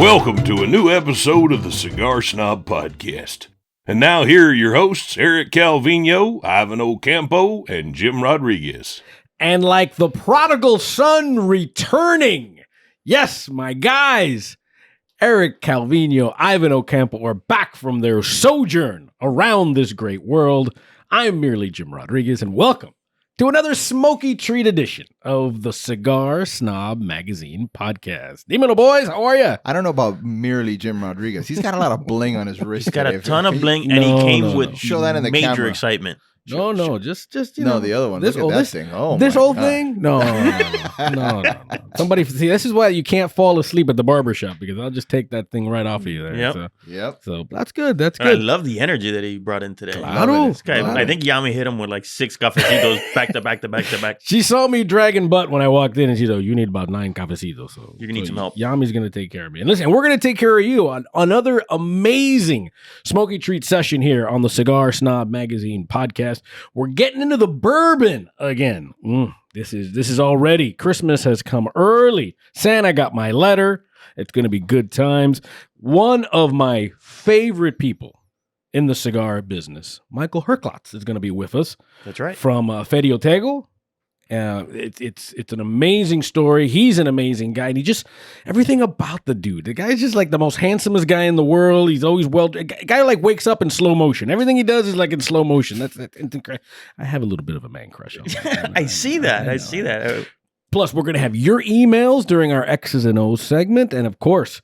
Welcome to a new episode of the Cigar Snob Podcast. And now here are your hosts, Erik Calvino, Ivan Ocampo, and Jim Rodriguez. And like the prodigal son returning, yes, my guys, Erik Calvino, Ivan Ocampo are back from their sojourn around this great world. I'm merely Jim Rodriguez, and welcome to another smoky treat edition of the Cigar Snob Magazine podcast. Dímelo, boys. How are you? I don't know about merely Jim Rodriguez. He's got a lot of bling on his wrist. He's got today. a ton of bling, and he came with Show that in the major camera. excitement. Just you know. No, the other one. Look at that thing. Oh, this my whole God. thing? No. Somebody see. This is why you can't fall asleep at the barbershop, because I'll just take that thing right off of you there. Yep. So that's good. That's And I good. love the energy that he brought in today. Claro. This guy, I think Yami hit him with like 6 cafecitos back to back to back to back. She saw me dragging butt when I walked in, and she said, "You need about 9 cafecitos." So You're gonna need some help. Yami's gonna take care of me. And listen, we're gonna take care of you on another amazing smoky treat session here on the Cigar Snob Magazine podcast. We're getting into the bourbon again. This is already Christmas has come early. Santa got my letter. It's gonna be good times. One of my favorite people in the cigar business, Michael Herklots, is gonna be with us. That's right. From Ferio Tego. It's an amazing story. He's an amazing guy, and he just everything about the dude. The guy's just like the most handsomest guy in the world. He's always a guy like wakes up in slow motion. Everything he does is like in slow motion. That's incredible. I have a little bit of a man crush on him. I see that. Plus, we're gonna have your emails during our X's and O's segment, and of course,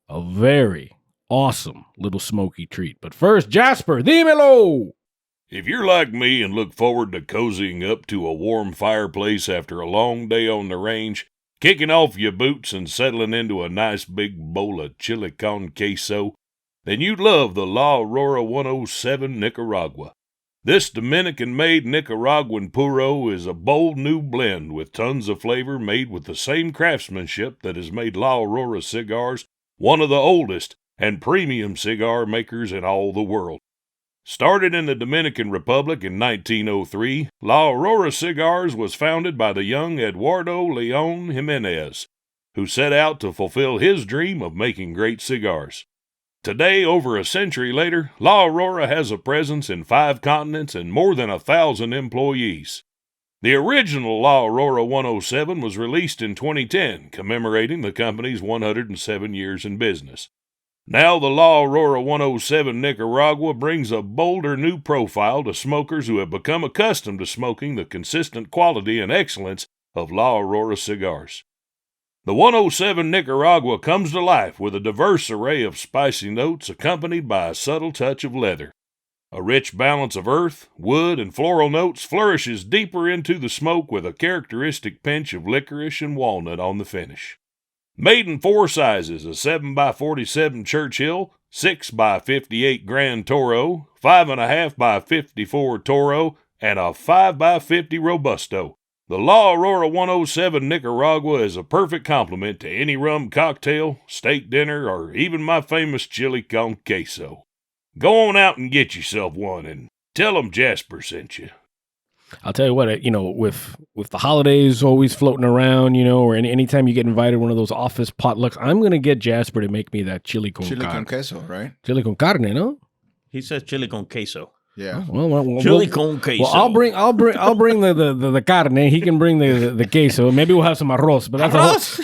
a very awesome little smoky treat. But first, Jasper, dímelo. If you're like me and look forward to cozying up to a warm fireplace after a long day on the range, kicking off your boots and settling into a nice big bowl of chili con queso, then you'd love the La Aurora 107 Nicaragua. This Dominican-made Nicaraguan puro is a bold new blend with tons of flavor made with the same craftsmanship that has made La Aurora Cigars one of the oldest and premium cigar makers in all the world. Started in the Dominican Republic in 1903, La Aurora Cigars was founded by the young Eduardo Leon Jimenez, who set out to fulfill his dream of making great cigars. Today, over a century later, La Aurora has a presence in 5 continents and more than 1,000 employees. The original La Aurora 107 was released in 2010, commemorating the company's 107 years in business. Now the La Aurora 107 Nicaragua brings a bolder new profile to smokers who have become accustomed to smoking the consistent quality and excellence of La Aurora cigars. The 107 Nicaragua comes to life with a diverse array of spicy notes accompanied by a subtle touch of leather. A rich balance of earth, wood, and floral notes flourishes deeper into the smoke with a characteristic pinch of licorice and walnut on the finish. Made in 4 sizes, a 7x47 Churchill, 6x58 Grand Toro, 5.5x54 Toro, and a 5x50 Robusto, the La Aurora 107 Nicaragua is a perfect complement to any rum cocktail, steak dinner, or even my famous chili con queso. Go on out and get yourself one and tell them Jasper sent you. I'll tell you what, with the holidays always floating around, or anytime you get invited to one of those office potlucks, I'm going to get Jasper to make me that chili con queso, right? Chili con carne, no? He says chili con queso. Yeah. Well, Chili con queso. Well, I'll bring the carne. He can bring the queso. Maybe we'll have some arroz, but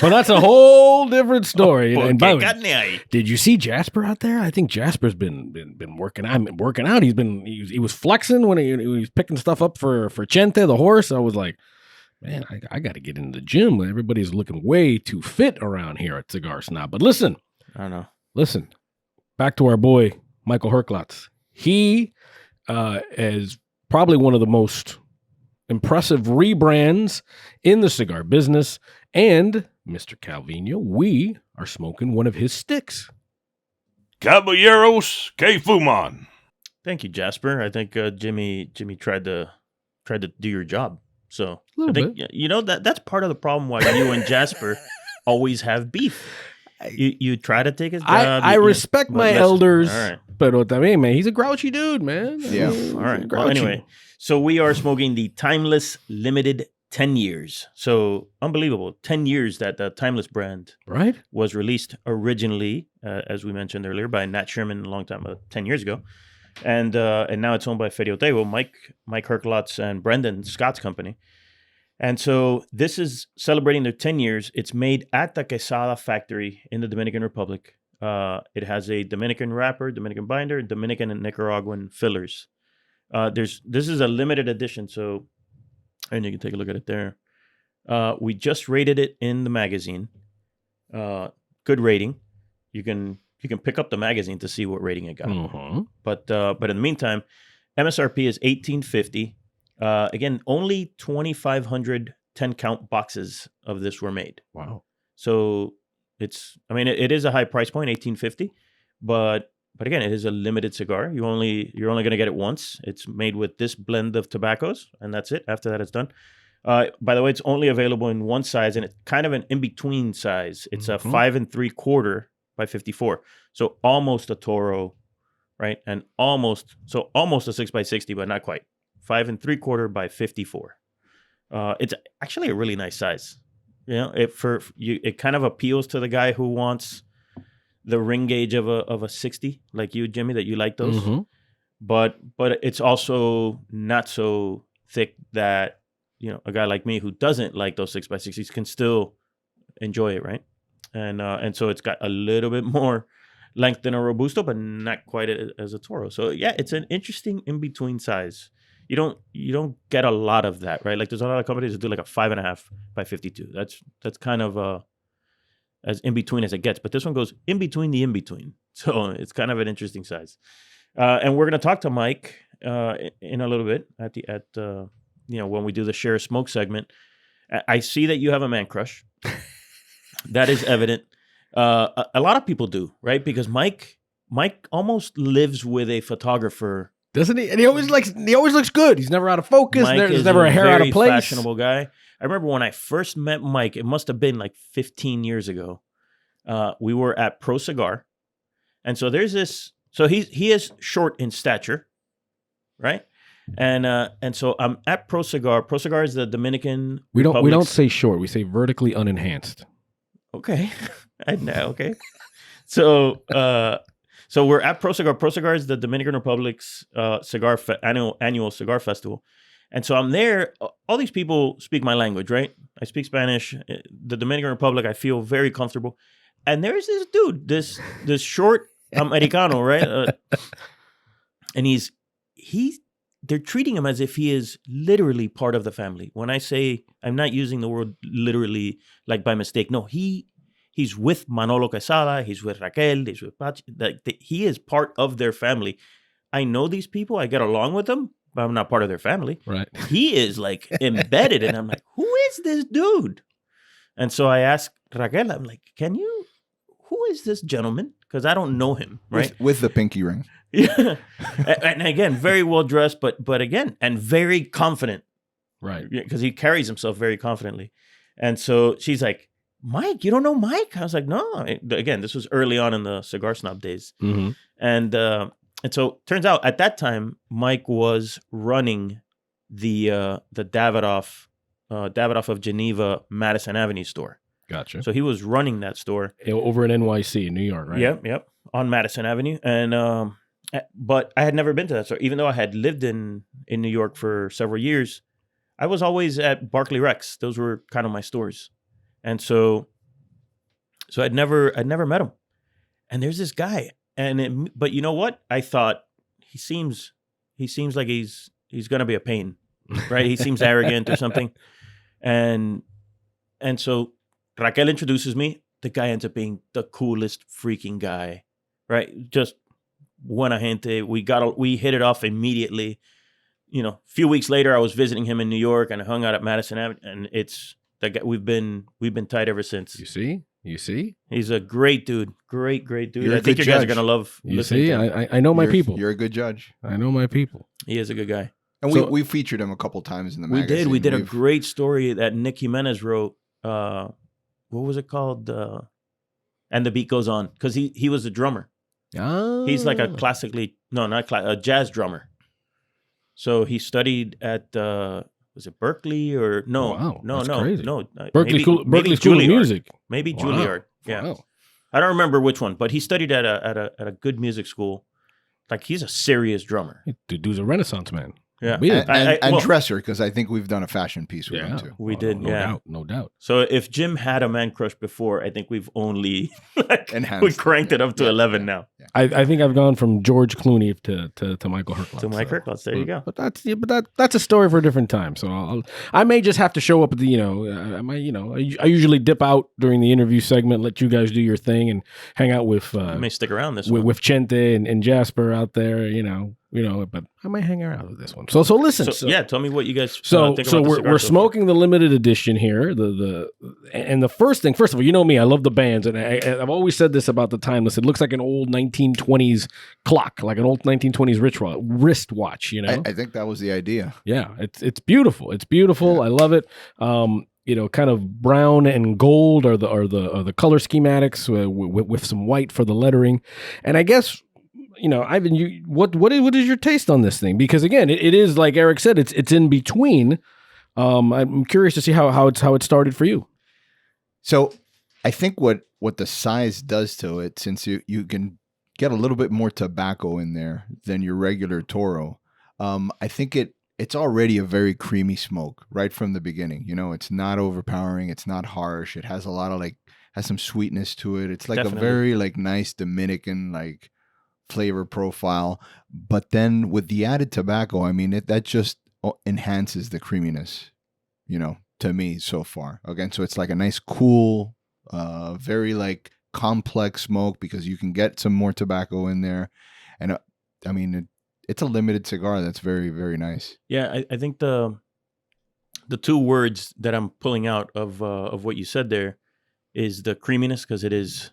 that's a whole different story. And by the way, did you see Jasper out there? I think Jasper's been working out. He was flexing when he was picking stuff up for Chente, the horse. I was like, man, I got to get into the gym. Everybody's looking way too fit around here at Cigar Snob. But listen, I don't know. Listen, back to our boy Michael Herklots. He is probably one of the most impressive rebrands in the cigar business. And Mr. Calvino, we are smoking one of his sticks. Caballeros, que fuman. Thank you, Jasper. I think Jimmy tried to do your job. So I think that's part of the problem why you and Jasper always have beef. You try to take his job. I respect my elders, all right. But también, man, he's a grouchy dude, man. Yeah. All right. Well, anyway, so we are smoking the Timeless Limited 10 years. So unbelievable. 10 years that the Timeless brand Right. was released originally, as we mentioned earlier, by Nat Sherman a long time, 10 years ago. And now it's owned by Ferio Tego, Mike Herklots and Brendan Scott's company. And so this is celebrating their 10 years. It's made at the Quesada factory in the Dominican Republic. It has a Dominican wrapper, Dominican binder, Dominican and Nicaraguan fillers. This is a limited edition, so and you can take a look at it there. We just rated it in the magazine. Good rating. You can pick up the magazine to see what rating it got. Mm-hmm. But in the meantime, MSRP is $18.50. Again, only 2,500 10-count boxes of this were made. Wow. So it is a high price point, $18.50, but again, it is a limited cigar. You're only going to get it once. It's made with this blend of tobaccos, and that's it. After that, it's done. By the way, it's only available in one size, and it's kind of an in-between size. It's a 5 3/4 by 54, so almost a Toro, right? And almost a 6 by 60, but not quite. 5 3/4 by 54. It's actually a really nice size. You know, it kind of appeals to the guy who wants the ring gauge of a 60, like you, Jimmy, that you like those. Mm-hmm. But it's also not so thick that, you know, a guy like me who doesn't like those 6 by 60s can still enjoy it, right? And so it's got a little bit more length than a Robusto, but not quite as a Toro. So yeah, it's an interesting in-between size. You don't get a lot of that, right? Like there's a lot of companies that do like a 5.5 by 52. That's kind of as in between as it gets. But this one goes in between the in between. So it's kind of an interesting size. And we're gonna talk to Mike in a little bit when we do the share smoke segment. I see that you have a man crush. That is evident. A lot of people do, right? Because Mike almost lives with a photographer. Doesn't he? And he always looks good. He's never out of focus. Mike There's is never a hair out of place. Fashionable guy. I remember when I first met Mike, it must have been like 15 years ago. We were at Pro Cigar. And so there's this, so he is short in stature, right? And so I'm at Pro Cigar. Pro Cigar is the Dominican We don't Republic's- say short. We say vertically unenhanced. Okay. I know. Okay. So we're at Pro Cigar. Pro Cigar is the Dominican Republic's annual cigar festival. And so I'm there. All these people speak my language, right? I speak Spanish. The Dominican Republic, I feel very comfortable. And there's this dude, this short Americano, right? And they're treating him as if he is literally part of the family. When I say, I'm not using the word literally like by mistake. No, he's with Manolo Quesada. He's with Raquel. He's with Pachi. He is part of their family. I know these people. I get along with them, but I'm not part of their family. Right. He is like embedded. And I'm like, who is this dude? And so I asked Raquel, I'm like, who is this gentleman? Because I don't know him, right? With the pinky ring. Yeah. And again, very well dressed, but again, and very confident. Right. Because he carries himself very confidently. And so she's like, Mike, you don't know Mike? I was like, no. Again, this was early on in the Cigar Snob days. Mm-hmm. And so turns out at that time, Mike was running the Davidoff of Geneva Madison Avenue store. Gotcha. So he was running that store. Over in NYC in New York, right? Yep. On Madison Avenue. And but I had never been to that store. Even though I had lived in New York for several years, I was always at Barclay Rex. Those were kind of my stores. And so I'd never met him. And there's this guy. But you know what? I thought he seems like he's going to be a pain, right? He seems arrogant or something. And so Raquel introduces me. The guy ends up being the coolest freaking guy, right? Just buena gente. We hit it off immediately. You know, a few weeks later, I was visiting him in New York and I hung out at Madison Avenue, and it's the guy. We've been tight ever since. You see? He's a great dude. Great dude. You're a I think you good guys judge. are gonna love You listening see? to him. I know my people. You're a good judge. I know my people. He is a good guy. And So- we featured him a couple times in the magazine. We did a great story that Nick Jimenez wrote. What was it called? And the beat goes on, because he was a drummer. Ah. He's like a a jazz drummer. So he studied at was it Berkeley or no? Wow, no, that's crazy. no. Berkeley maybe, School, maybe Berkeley School of Juilliard. Music. Maybe Wow. Juilliard. Yeah, Wow. I don't remember which one, but he studied at a good music school. Like he's a serious drummer. Dude's a Renaissance man. Yeah, Weird. And Dresser, because I think we've done a fashion piece with him too. We did. No doubt. So if Jim had a man crush before, I think we've only Enhanced. we cranked it up to 11 now. Yeah. I think I've gone from George Clooney to Michael Herklots. To Mike Herklots, there you go. But that's a story for a different time. So I may just have to show up at the I usually dip out during the interview segment, let you guys do your thing, and hang out with You may stick around this one. with Chente and Jasper out there. But I might hang around with this one. So listen. So, tell me what you guys So think about the cigar we're so far. smoking the limited edition here. And the first of all, you know me, I love the bands, and I've always said this about the Timeless. It looks like an old 1920s clock, like an old 1920s wristwatch. I think that was the idea. Yeah, it's beautiful. It's beautiful. Yeah. I love it. Kind of brown and gold are the color schematics with some white for the lettering, and I guess. Ivan, what is your taste on this thing? Because again, it is like Erik said, it's in between. I'm curious to see how it started for you. So I think what the size does to it, since you can get a little bit more tobacco in there than your regular Toro, I think it's already a very creamy smoke right from the beginning. It's not overpowering. It's not harsh. It has a lot of has some sweetness to it. It's like Definitely. a very nice Dominican flavor profile, but then with the added tobacco, that just enhances the creaminess, to me so far. Again, so it's like a nice, cool, very complex smoke because you can get some more tobacco in there, and it's a limited cigar that's very, very nice. Yeah, I think the two words that I'm pulling out of what you said there is the creaminess, because it is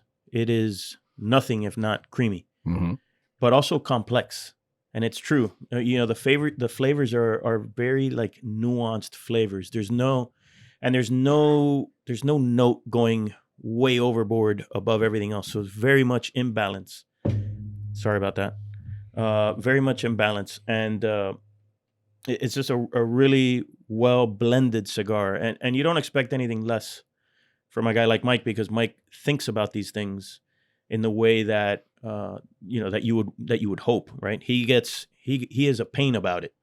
nothing if not creamy. Mm-hmm. But also complex, and it's true. The flavors are very nuanced flavors. There's no note going way overboard above everything else. So it's very much in balance. Sorry about that. Very much in balance, and it's just a really well blended cigar. And you don't expect anything less from a guy like Mike, because Mike thinks about these things in the way that that you would hope, right? He has a pain about it.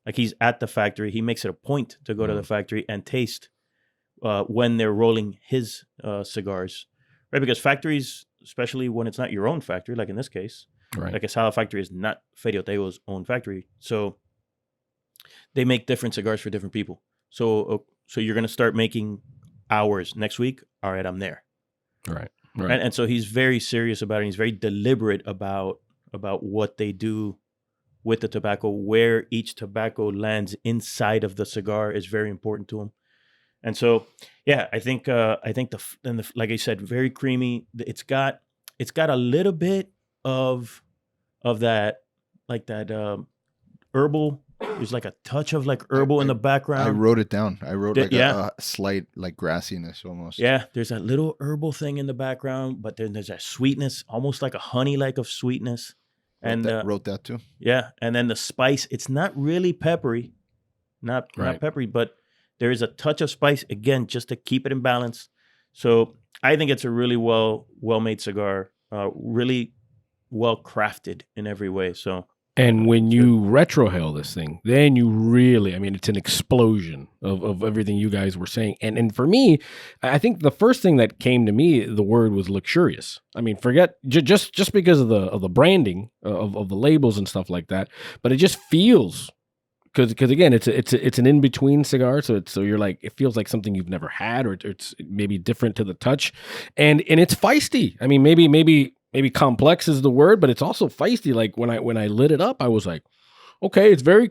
Like he's at the factory, he makes it a point to go to the factory and taste when they're rolling his cigars, right? Because factories, especially when it's not your own factory, like in this case, Right. like a Sala factory is not Ferio Tego's own factory, so they make different cigars for different people. So you're gonna start making ours next week. All right, I'm there. Right. And so he's very serious about it. He's very deliberate about what they do with the tobacco. Where each tobacco lands inside of the cigar is very important to him. And so, yeah, I think like I said, very creamy. It's got a little bit of that, herbal. There's like a touch of herbal in the background. I wrote it down. I wrote Yeah. a slight grassiness almost. Yeah, there's that little herbal thing in the background, but then there's that sweetness, almost like a honey of sweetness. And wrote that too. yeah, and then the spice, it's not really peppery, not peppery, but there is a touch of spice, again, just to keep it in balance. So I think it's a really well-made cigar, really well-crafted in every way. So. And when you retrohale this thing, then you really, it's an explosion of everything you guys were saying. And for me, I think the first thing that came to me, the word was luxurious. Forget just because of the branding of the labels and stuff like that, but it just feels, because again, it's an in between cigar, so you're like, it feels like something you've never had, or it's maybe different to the touch, and it's feisty. Maybe complex is the word, but it's also feisty. Like when I lit it up, I was like, okay, it's very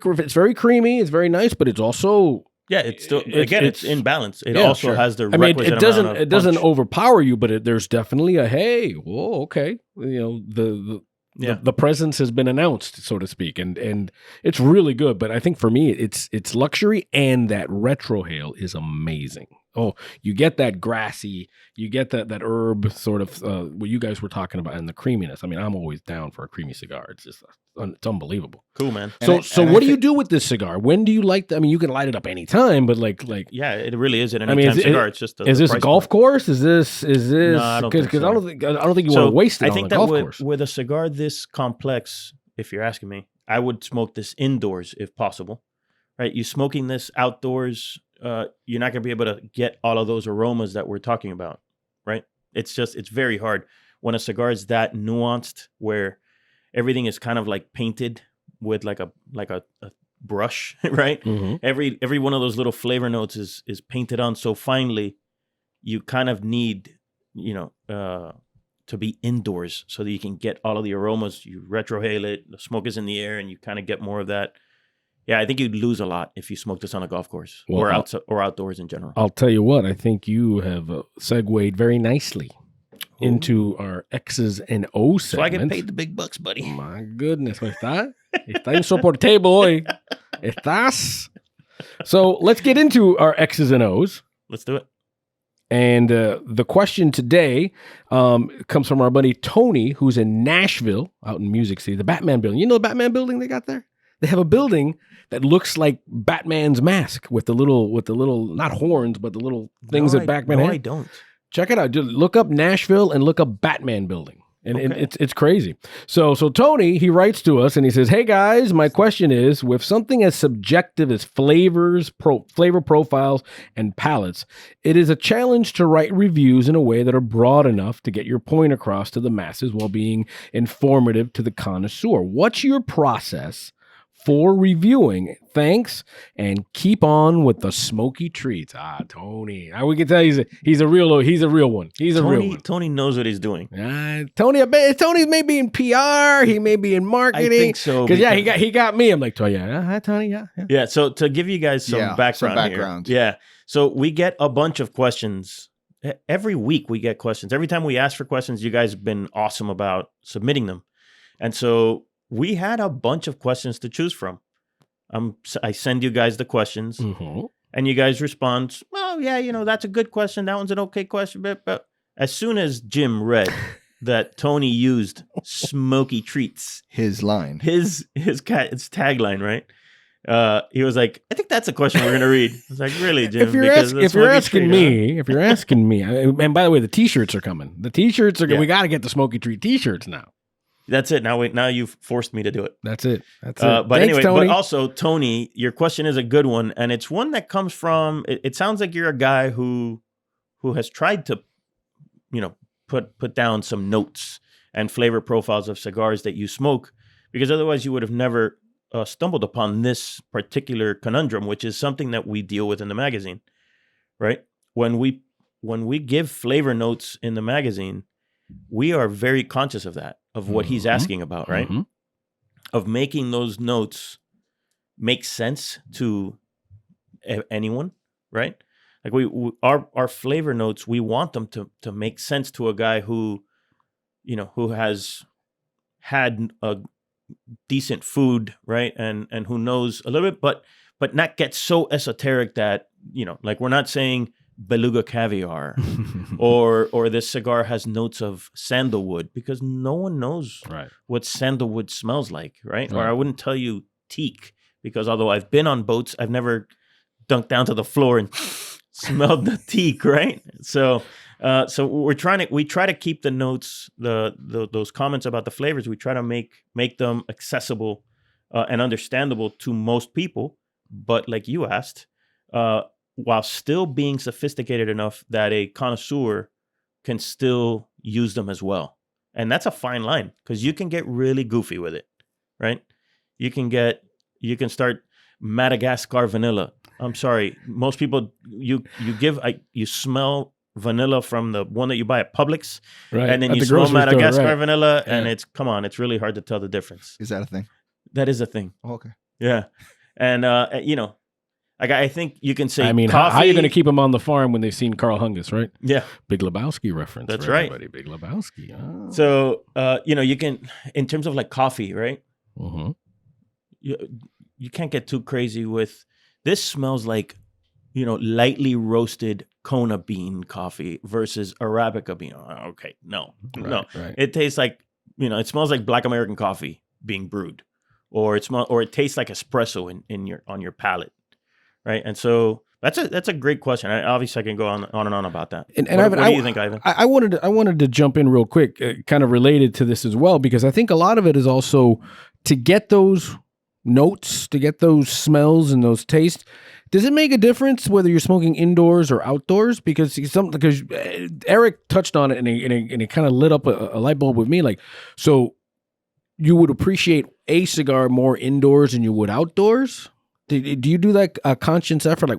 creamy, it's very nice, but it's also it's still it's in balance. It also has the requisite amount of it doesn't punch. overpower you, but there's definitely a okay, the presence has been announced, so to speak, and it's really good. But I think for me, it's luxury, and that retrohale is amazing. you get that grassy, you get that herb sort of what you guys were talking about, and the creaminess. I mean, I'm always down for a creamy cigar. It's just it's unbelievable. Cool, man. So what do you do with this cigar? When do you I mean, you can light it up anytime, but like yeah, it really is an anytime cigar. It's just is this a golf course? Is this No, I don't think so. I don't think you want to waste it on a golf course. With a cigar this complex, if you're asking me, I would smoke this indoors if possible. Right? You smoking this outdoors, you're not going to be able to get all of those aromas that we're talking about, right? It's very hard when a cigar is that nuanced, where everything is kind of like painted with like a brush, right? Mm-hmm. Every one of those little flavor notes is painted on so finely. You kind of need, to be indoors so that you can get all of the aromas. You retrohale it, the smoke is in the air, and you kind of get more of that. Yeah, I think you'd lose a lot if you smoked this on a golf course or outdoors in general. I'll tell you what, I think you have segued very nicely into our X's and O's segment. So I get paid the big bucks, buddy. My goodness, está insoportable hoy. Estás. So let's get into our X's and O's. Let's do it. And the question today comes from our buddy Tony, who's in Nashville, out in Music City, the Batman building. You know the Batman building they got there? They have a building that looks like Batman's mask with the little not horns, but the little things that Batman had. No, I don't. Check it out. Just look up Nashville and look up Batman building. And it's crazy. So Tony, he writes to us and he says, "Hey guys, my question is, with something as subjective as flavor profiles and palates, it is a challenge to write reviews in a way that are broad enough to get your point across to the masses while being informative to the connoisseur. What's your process for reviewing? Thanks, and keep on with the smoky treats." Tony. We can tell he's a real one. He's a real one. Tony knows what he's doing. Tony may be in PR. He may be in marketing. I think so. Because he got me. I'm like, hi, Tony. Yeah. Yeah. So to give you guys some background here. Yeah. So we get a bunch of questions. Every week we get questions. Every time we ask for questions, you guys have been awesome about submitting them. And so we had a bunch of questions to choose from. I send you guys the questions, and you guys respond, well, yeah, that's a good question. That one's an okay question. But as soon as Jim read that Tony used smoky treats, his line, his tagline, right? He was like, I think that's a question we're going to read. I was like, really, Jim? If you're asking me, and by the way, the T-shirts are coming. The T-shirts are we got to get the smoky treat T-shirts now. That's it. Now you've forced me to do it. That's it. But Thanks, anyway, Tony. but also, Tony, your question is a good one. And it's one that comes from, it sounds like you're a guy who has tried to, put down some notes and flavor profiles of cigars that you smoke, because otherwise you would have never stumbled upon this particular conundrum, which is something that we deal with in the magazine, right? When we give flavor notes in the magazine, we are very conscious of that, of what he's asking about, right? Mm-hmm. Of making those notes make sense to anyone, right? Like our flavor notes, we want them to make sense to a guy who has had a decent food, right? And who knows a little bit, but not get so esoteric that, like we're not saying beluga caviar or this cigar has notes of sandalwood, because no one knows what sandalwood smells like, right? Or I wouldn't tell you teak, because although I've been on boats, I've never dunked down to the floor and smelled the teak, right? So we try to keep the notes, those comments about the flavors, we try to make them accessible and understandable to most people, but like you asked, while still being sophisticated enough that a connoisseur can still use them as well. And that's a fine line, because you can get really goofy with it, right? You can start Madagascar vanilla. I'm sorry, most people, you smell vanilla from the one that you buy at Publix, right? And then you smell Madagascar vanilla, and it's really hard to tell the difference. Is that a thing? That is a thing. Oh, okay. Yeah. And, I think you can say, coffee. How are you going to keep them on the farm when they've seen Carl Hungus, right? Yeah. Big Lebowski reference. That's right. Everybody. Big Lebowski. Oh. So, you can, in terms of like coffee, right? Mm-hmm. You can't get too crazy with, this smells like, lightly roasted Kona bean coffee versus Arabica bean. Okay, no. Right. It tastes like, it smells like Black American coffee being brewed, or it tastes like espresso on your palate, right? And so that's a great question. Obviously I can go on and on about that. And what do you think, Ivan? I wanted to jump in real quick, kind of related to this as well, because I think a lot of it is also to get those notes, to get those smells and those tastes. Does it make a difference whether you're smoking indoors or outdoors? Because Erik touched on it and it kind of lit up a light bulb with me. Like, so you would appreciate a cigar more indoors than you would outdoors? Do you do that conscious effort? Like,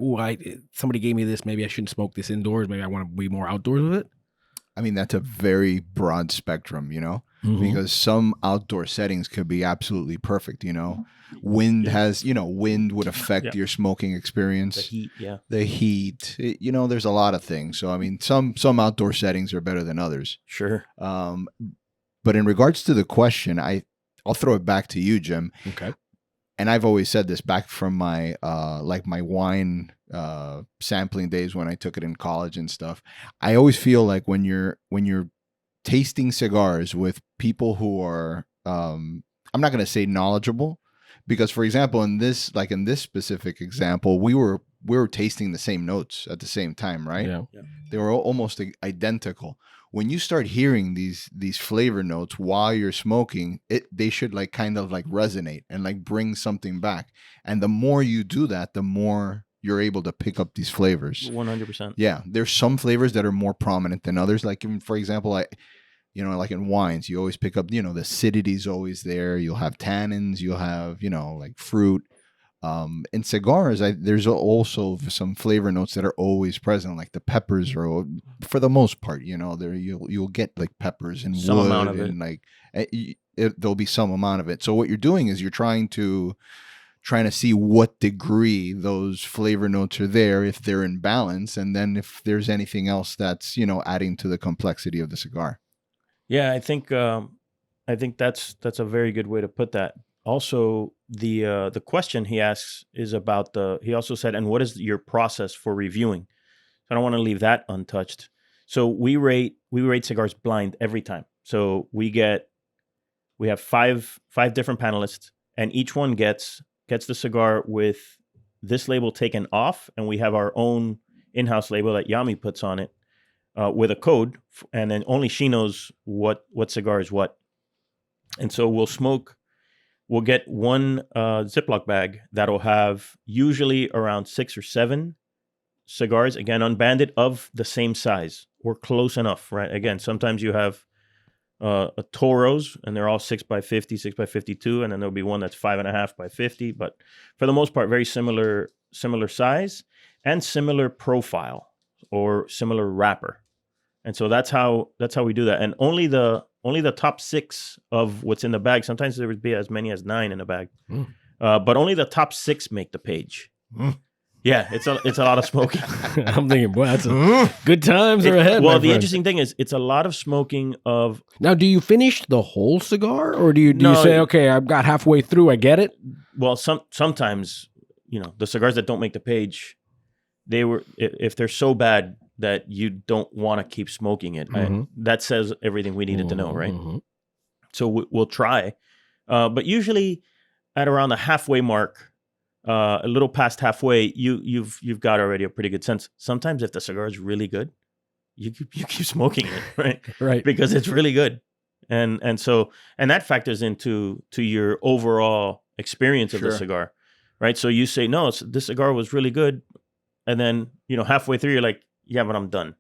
somebody gave me this, maybe I shouldn't smoke this indoors. Maybe I want to be more outdoors with it. I mean, that's a very broad spectrum, because some outdoor settings could be absolutely perfect, Wind wind would affect your smoking experience. The heat, there's a lot of things. So, I mean, some outdoor settings are better than others. Sure. But in regards to the question, I'll throw it back to you, Jim. Okay. And I've always said this back from my my wine sampling days when I took it in college and stuff. I always feel like when you're tasting cigars with people who are I'm not going to say knowledgeable, because for example in this specific example we were tasting the same notes at the same time, right? Yeah. They were almost identical. When you start hearing these flavor notes while you're smoking, they should like kind of like resonate and like bring something back. And the more you do that, the more you're able to pick up these flavors. 100%. Yeah, there's some flavors that are more prominent than others. Like for example, like in wines, you always pick up, the acidity's always there. You'll have tannins. You'll have like fruit. In cigars, there's also some flavor notes that are always present, like the peppers, or for the most part, you'll get like peppers and some wood amount of and like there'll be some amount of it. So what you're doing is you're trying to see what degree those flavor notes are there, if they're in balance, and then if there's anything else that's adding to the complexity of the cigar. Yeah, I think that's a very good way to put that. Also, the question he asks is about he also said, and what is your process for reviewing? So I don't want to leave that untouched. So we rate cigars blind every time. So we have five different panelists, and each one gets the cigar with this label taken off, and we have our own in-house label that Yami puts on it with a code, and then only she knows what cigar is what. And so we'll get one Ziploc bag that'll have usually around 6 or 7 cigars, again, unbanded, of the same size or close enough, right? Again, sometimes you have a Toros and they're all 6x50, 6x52, and then there'll be one that's 5.5 by 50. But for the most part, very similar size and similar profile or similar wrapper. And so that's how we do that. And only the top 6 of what's in the bag. Sometimes there would be as many as 9 in a bag, but only the top 6 make the page. Yeah, it's a lot of smoking. I'm thinking, boy, that's good times are ahead. Well, the interesting thing is, it's a lot of smoking of. Now, do you finish the whole cigar, or do you say, okay, I've got halfway through, I get it? Well, sometimes the cigars that don't make the page, if they're so bad that you don't want to keep smoking it. That says everything we needed to know, right? So we'll try. But usually at around the halfway mark, a little past halfway, you've got already a pretty good sense. Sometimes if the cigar is really good, you keep smoking it, right? Right. Because it's really good. And so that factors into your overall experience of the cigar, right? So you say, no, this cigar was really good. And then, halfway through, you're like, yeah, but I'm done.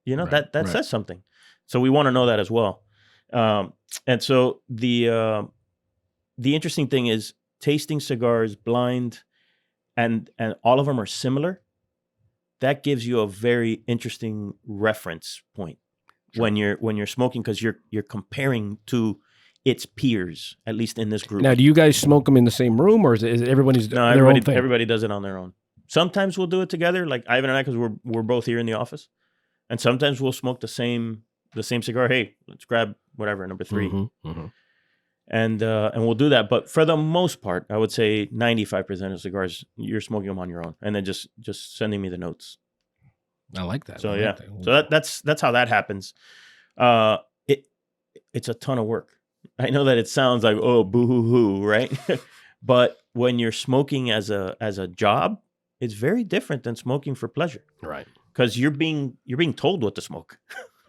That says something. So we want to know that as well. And so the interesting thing is tasting cigars blind, and all of them are similar. That gives you a very interesting reference point when you're smoking, because you're comparing to its peers, at least in this group. Now, do you guys smoke them in the same room, or is it everybody's their own thing? Everybody does it on their own. Sometimes we'll do it together, like Ivan and I, because we're both here in the office. And sometimes we'll smoke the same cigar. Hey, let's grab whatever, number 3. And we'll do that. But for the most part, I would say 95% of cigars, you're smoking them on your own, and then just sending me the notes. I like that. So I like so that's how that happens. It's a ton of work. I know that it sounds like, oh, boo hoo hoo, right? But when you're smoking as a job, it's very different than smoking for pleasure. Right. Because you're being told what to smoke.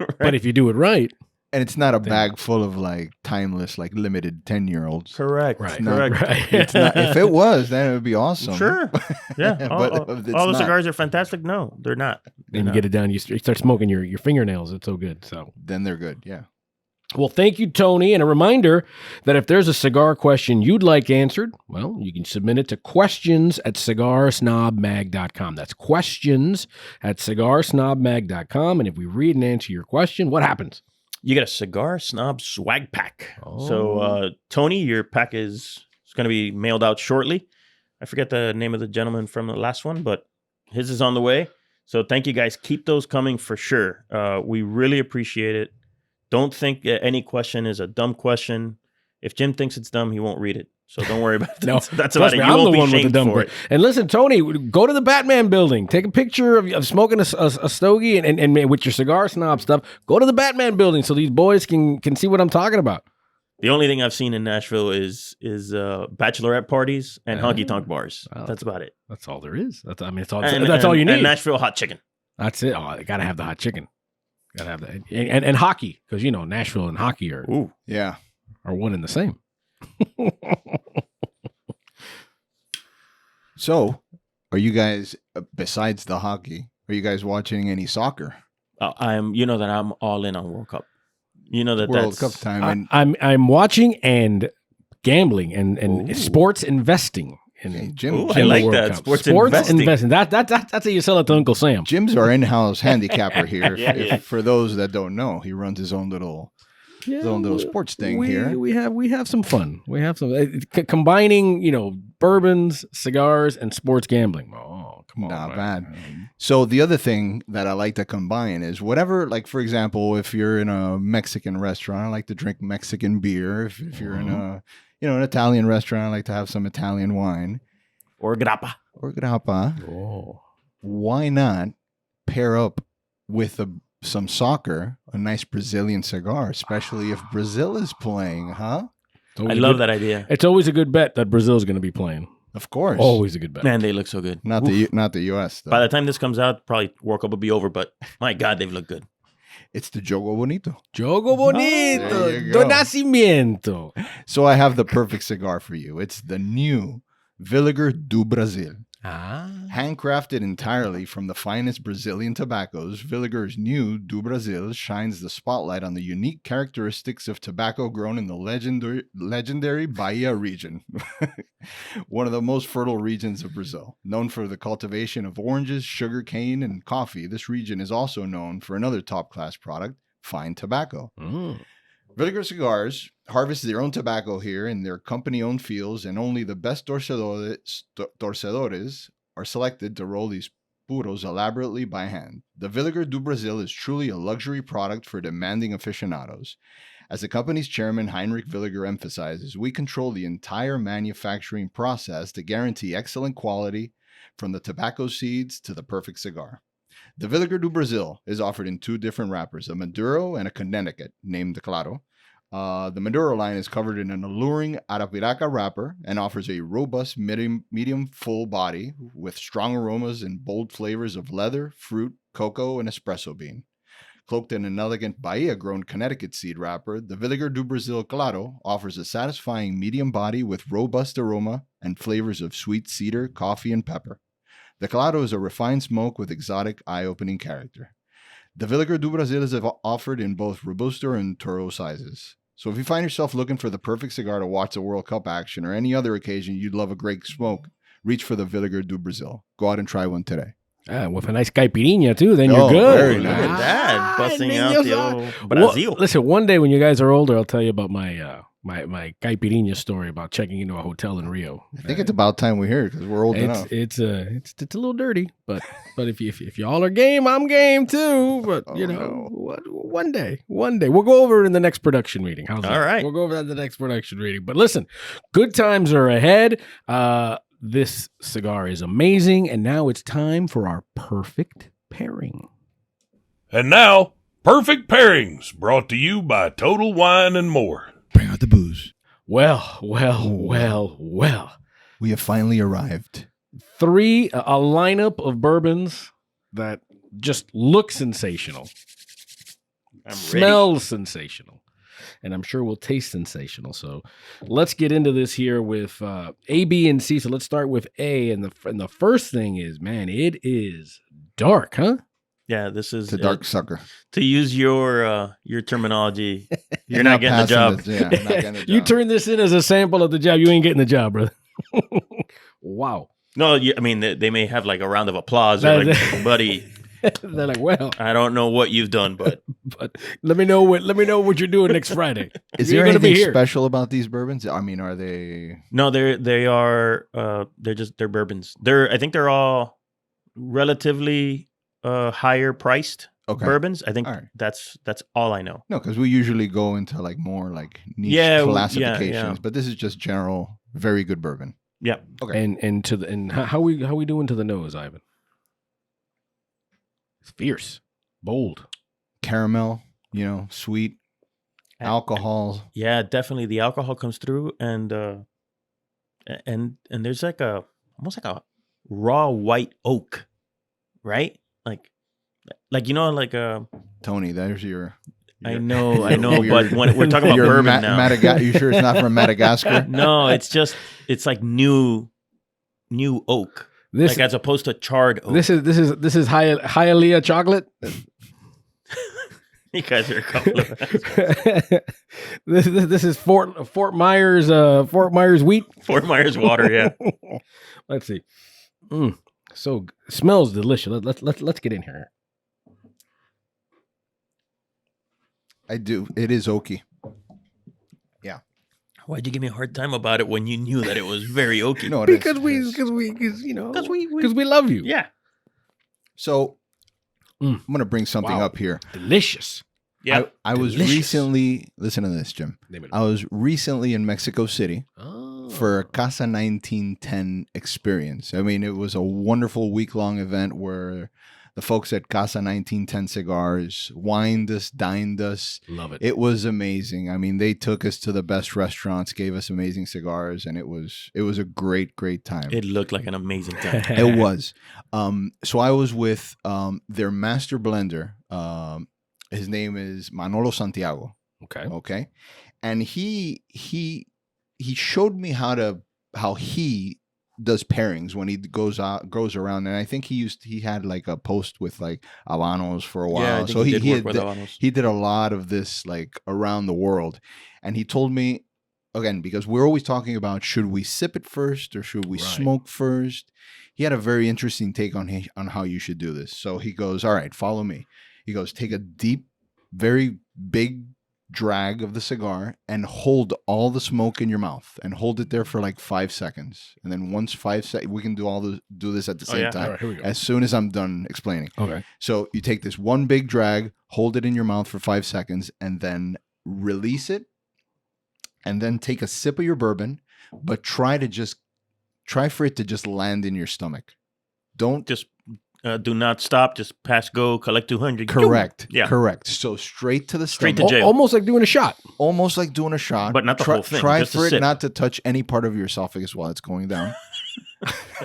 Right? But if you do it right. And it's not a bag full of like timeless, like limited 10-year-olds. Correct. Right. Correct. Right. It's not, if it was, then it would be awesome. Sure. Yeah. But all the cigars are fantastic. No, they're not. Then you get it down, you start smoking your fingernails. It's so good. So then they're good. Yeah. well, thank you, Tony. And a reminder that if there's a cigar question you'd like answered, well, you can submit it to questions@cigarsnobmag.com. That's questions@cigarsnobmag.com. And if we read and answer your question, what happens? You get a Cigar Snob swag pack. Oh. So, Tony, your pack is going to be mailed out shortly. I forget the name of the gentleman from the last one, but his is on the way. So thank you guys. Keep those coming for sure. We really appreciate it. Don't think any question is a dumb question. If Jim thinks it's dumb, he won't read it. So don't worry about that. No, that's about it. You I'm won't the be one with the shamed dumb for it. And listen, Tony, go to the Batman building. Take a picture of smoking a stogie and with your Cigar Snob stuff. Go to the Batman building so these boys can see what I'm talking about. The only thing I've seen in Nashville is bachelorette parties and honky tonk bars. Wow. That's about it. That's all there is. That's all you need. And Nashville hot chicken. That's it. Oh, they gotta have the hot chicken. Gotta have that. And hockey, because Nashville and hockey are one and the same. So, are you guys, besides the hockey, are you guys watching any soccer? I'm all in on World Cup. World Cup time. I'm watching and gambling and sports investing. Jim, I like that. Sports investing. That's how you sell it to Uncle Sam. Jim's our in-house handicapper here. Yeah. For those that don't know, he runs his own little sports thing here. We have some fun. We have some combining, bourbons, cigars, and sports gambling. Oh, come on, not bad. So the other thing that I like to combine is whatever. Like for example, if you're in a Mexican restaurant, I like to drink Mexican beer. If you're in an Italian restaurant, I like to have some Italian wine or grappa. Oh, why not pair up with some soccer, a nice Brazilian cigar, especially if Brazil is playing, huh? I love that idea. It's always a good bet that Brazil's going to be playing. Of course. Always a good bet. Man, they look so good. Not the U.S., though. By the time this comes out, probably World Cup will be over, but my God, they've looked good. It's the Jogo Bonito. Jogo Bonito. Do Nascimento. So I have the perfect cigar for you. It's the new Villiger do Brasil. Handcrafted entirely from the finest Brazilian tobaccos, Villiger's new do Brasil shines the spotlight on the unique characteristics of tobacco grown in the legendary Bahia region, one of the most fertile regions of Brazil. Known for the cultivation of oranges, sugar cane, and coffee, this region is also known for another top-class product, fine tobacco. Villiger Cigars harvest their own tobacco here in their company-owned fields, and only the best torcedores are selected to roll these puros elaborately by hand. The Villiger do Brasil is truly a luxury product for demanding aficionados. As the company's chairman, Heinrich Villiger, emphasizes, we control the entire manufacturing process to guarantee excellent quality from the tobacco seeds to the perfect cigar. The Villiger do Brasil is offered in two different wrappers, a Maduro and a Connecticut, named Claro. The Maduro line is covered in an alluring Arapiraca wrapper and offers a robust medium full body with strong aromas and bold flavors of leather, fruit, cocoa, and espresso bean. Cloaked in an elegant Bahia-grown Connecticut seed wrapper, the Villiger do Brasil Claro offers a satisfying medium body with robust aroma and flavors of sweet cedar, coffee, and pepper. The Claro is a refined smoke with exotic, eye-opening character. The Villiger do Brasil is offered in both Robusto and Toro sizes. So if you find yourself looking for the perfect cigar to watch the World Cup action or any other occasion you'd love a great smoke, reach for the Villiger do Brasil. Go out and try one today. With a nice caipirinha too, then you're good. Very Look nice. at that. Busting out the old Brazil. Listen, one day when you guys are older, I'll tell you about my my caipirinha story about checking into a hotel in Rio. I think it's about time we hear it because we're old enough. It's a little dirty, but if y'all are game, I'm game too. But one day we'll go over it in the next production meeting. How's that? All right, we'll go over that in the next production meeting. But listen, good times are ahead. This cigar is amazing, and now it's time for our perfect pairing. And now, Perfect Pairings, brought to you by Total Wine and More. Bring out the booze. Well. We have finally arrived. A lineup of bourbons that just look sensational, smells sensational, and I'm sure will taste sensational. So let's get into this here with A, B, and C. So let's start with A, and the first thing is, man, it is dark, huh? Yeah, this is The dark sucker. To use your terminology, you're not getting the job. I'm not getting the job. You turn this in as a sample of the job. You ain't getting the job, brother. Wow. No, I mean, they may have like a round of applause. They're like, buddy, they're like, well, I don't know what you've done, but let me know what you're doing next Friday. Is You're there gonna be anything here. special about these bourbons? I mean, are they? no, they're bourbons. I think they're all relatively higher priced Okay. bourbons. I think All right. that's all I know. No, because we usually go into like more like niche Yeah, classifications, yeah. but this is just general, very good bourbon. Yeah. Okay. And how we doing to the nose, Ivan? It's fierce, bold. Caramel, sweet, alcohol. Yeah, definitely the alcohol comes through, and there's like almost like a raw white oak, right? Like Tony, there's your. I know, weird- but when we're talking about your bourbon now, You sure it's not from Madagascar? no, it's like new oak, This like as opposed to charred oak. this is Hialeah chocolate. You guys are a couple of this is Fort Myers wheat. Fort Myers water. Yeah, Let's see. So smells delicious. Let's get in here. I do. It is oaky. why'd you give me a hard time about it when you knew that it was very oaky? No, it Because is. we love you. Yeah, So I'm going to bring something Wow. up here. Delicious. yeah. I was Delicious. recently, listen to this, Jim. I was recently in Mexico City for a Casa 1910 experience. I mean, it was a wonderful week-long event where the folks at Casa 1910 Cigars wined us, dined us. Love it. It was amazing. I mean, they took us to the best restaurants, gave us amazing cigars, and it was a great, great time. It looked like an amazing time. It was. So I was with their master blender. His name is Manolo Santiago. Okay. Okay, and he showed me how he does pairings when he goes around, and I think he had like a post with like Habanos for a while. Yeah, I think so he did work with did, Habanos. he did a lot of this like around the world, and he told me again, because we're always talking about should we sip it first or should we Right. smoke first. He had a very interesting take on how you should do this. So he goes, all right, follow me. He goes, take a deep, very big drag of the cigar and hold all the smoke in your mouth and hold it there for like 5 seconds. And then once 5 seconds, we can do this at the same yeah. time. All right, here we go. As soon as I'm done explaining. Okay. So you take this one big drag, hold it in your mouth for 5 seconds, and then release it. And then take a sip of your bourbon, but try for it to just land in your stomach. Don't Just do not stop. Just pass go. Collect 200. correct. Yeah. Correct. So straight to the Straight stomach. to jail. Almost like doing a shot. Almost like doing a shot. But not the whole thing, Try just a for it sip. not to touch any part of your esophagus while it's going down.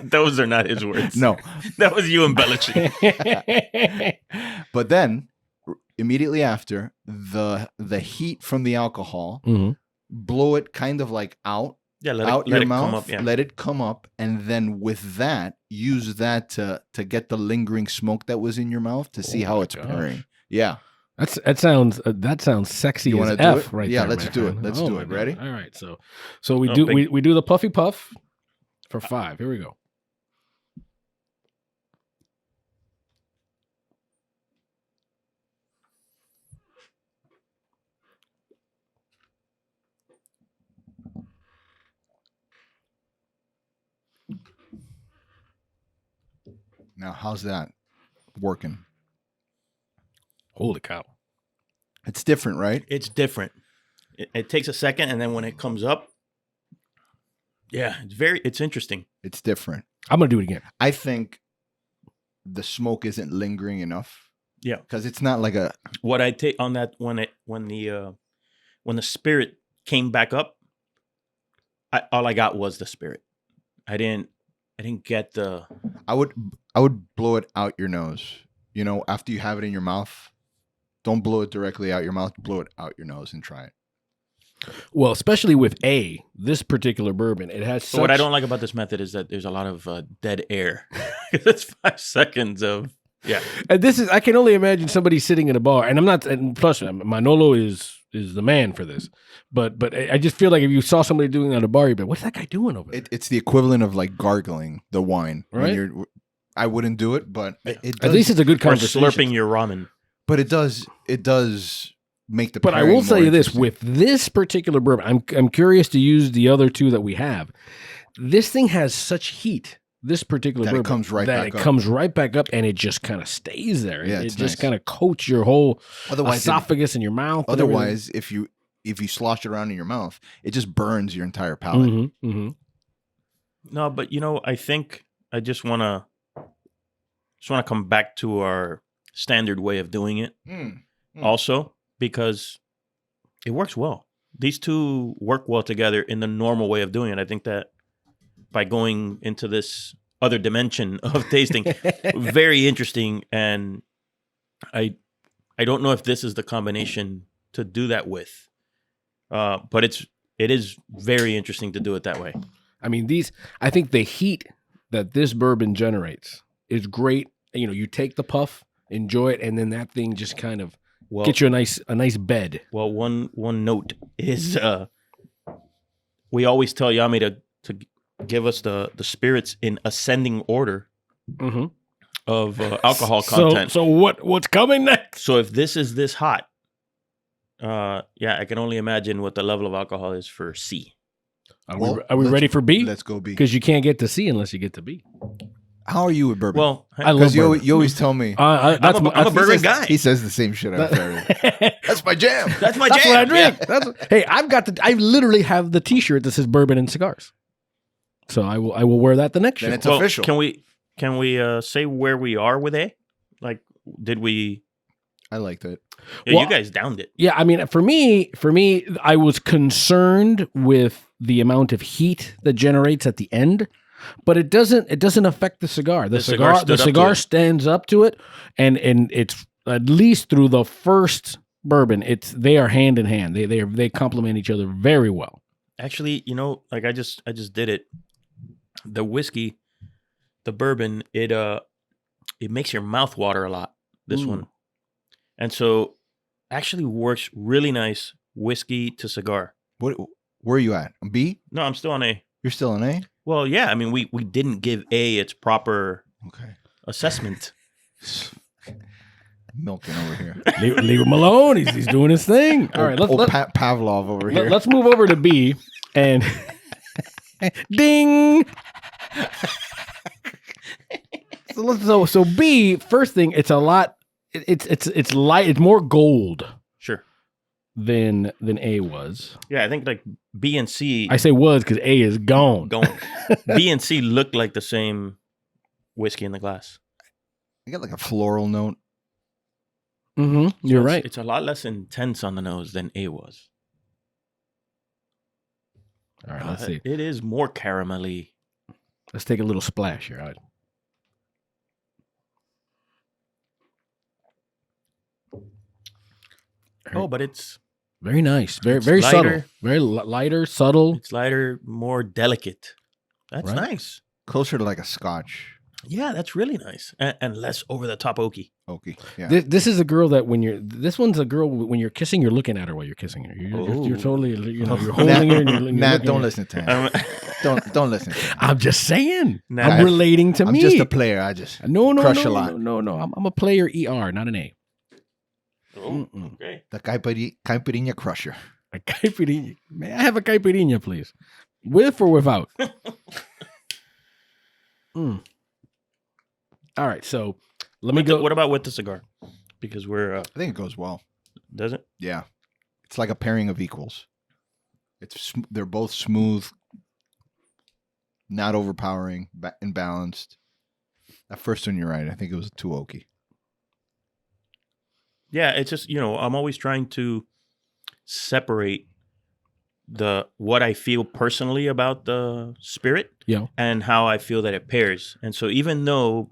Those are not his words. No. That was you embellishing. But then immediately after, the heat from the alcohol, Mhm. blow it kind of like out Yeah, your let it mouth, come up. Yeah. let it come up, and then with that, use that to get the lingering smoke that was in your mouth to see Oh how my it's gosh. pairing. Yeah. That sounds sexy You as wanna do F it? right Yeah, there. let's my do it. friend. Let's Oh do my it. God. Ready? All right. So we Oh, do big- we do the puffy puff for 5. Here we go. Now, how's that working? Holy cow. It's different, right? It's different. It takes a second, and then when it comes up, yeah, it's interesting. It's different. I'm gonna do it again. I think the smoke isn't lingering enough. Yeah, because it's not like a. what I take on that when the spirit came back up, all I got was the spirit. I didn't get the. I would blow it out your nose. You know, after you have it in your mouth, don't blow it directly out your mouth. Blow it out your nose and try it. Well, especially with this particular bourbon, it has. So what I don't like about this method is that there's a lot of dead air. It's 5 seconds of And I can only imagine somebody sitting in a bar, and I'm not. And plus, Manolo is the man for this. But I just feel like if you saw somebody doing it at a bar, you'd be like, "What's that guy doing over there?" It's the equivalent of like gargling the wine. Right. I wouldn't do it, but it does, at least it's a good or conversation. slurping your ramen. But it does make the. But I pairing will tell more you this: interesting. with this particular bourbon, I'm curious to use the other two that we have. This thing has such heat. This particular That it bourbon comes right back up. comes right back up, and it just kind of stays there. Yeah, it it's just nice. kind of coats your whole Otherwise, esophagus and your mouth. and everything. otherwise, if you slosh it around in your mouth, it just burns your entire palate. Mhm, mhm. No, but I think I just want to come back to our standard way of doing it. Also, because it works well. These two work well together in the normal way of doing it. I think that by going into this other dimension of tasting, very interesting. And I don't know if this is the combination to do that with, but it is very interesting to do it that way. I mean, I think the heat that this bourbon generates is great. You take the puff, enjoy it, and then that thing just kind of get you a nice bed. Well, one note is we always tell Yami to give us the spirits in ascending order of alcohol content. So what's coming next? So if this is this hot, I can only imagine what the level of alcohol is for C. Are we ready for B? Let's go B. Because you can't get to C unless you get to B. How are you with bourbon? Well, I love because bourbon. you always tell me. I'm a bourbon guy. He says the same shit I've heard. That's my jam. That's my That's jam. what I drink. Hey, I literally have the T-shirt that says bourbon and cigars. So I will wear that the next Then show. it's official. Can we say where we are with A? Like, did we? I liked it. Yeah, Well, you guys downed it. Yeah, I mean, for me, I was concerned with the amount of heat that generates at the end, but it doesn't affect the cigar. The cigar stands up to it, and it's at least through the first bourbon, they are hand in hand. They complement each other very well. Actually, like I just did it. The whiskey, the bourbon, it makes your mouth water a lot. This one, and so actually works really nice whiskey to cigar. Where are you at? B? No, I'm still on A. You're still an A? Well, yeah. I mean, we didn't give A its proper assessment. Milking over here. Leave him alone. He's doing his thing. All right, Pavlov over here. let's move over to B and ding. So B, first thing, it's a lot. It's light. It's more gold Sure. than A was. Yeah, I think like B and C. I say was because A is gone. B and C look like the same whiskey in the glass. I got like a floral note. Mm-hmm. You're right. It's a lot less intense on the nose than A was. All right, let's see. It is more caramelly. Let's take a little splash here. All right. Oh, but it's very nice. Very It's very subtle. lighter. Very lighter, subtle. it's lighter, more delicate. That's Right. nice. Closer to like a scotch. Yeah, that's really nice, and less over the top oaky. Okay. Yeah. This is a girl that this one's a girl when you're kissing, you're looking at her while you're kissing her. You're Oh. totally, you're holding her. And you're Nah, looking don't at her. listen to him. don't listen to him. I'm just saying. Nah. I'm relating to I'm me. just a player. I just no, crush a lot. No. I'm a player ER, not an A. Oh, Mm-mm. okay. the caipirinha crusher. A caipirinha. May I have a caipirinha, please? With or without? All right, so let me go. What about with the cigar? Because we're I think it goes well. does it? Yeah. It's like a pairing of equals. They're both smooth, not overpowering, and balanced. That first one, you're right. I think it was too oaky. Yeah, it's just, I'm always trying to separate what I feel personally about the spirit and how I feel that it pairs. And so even though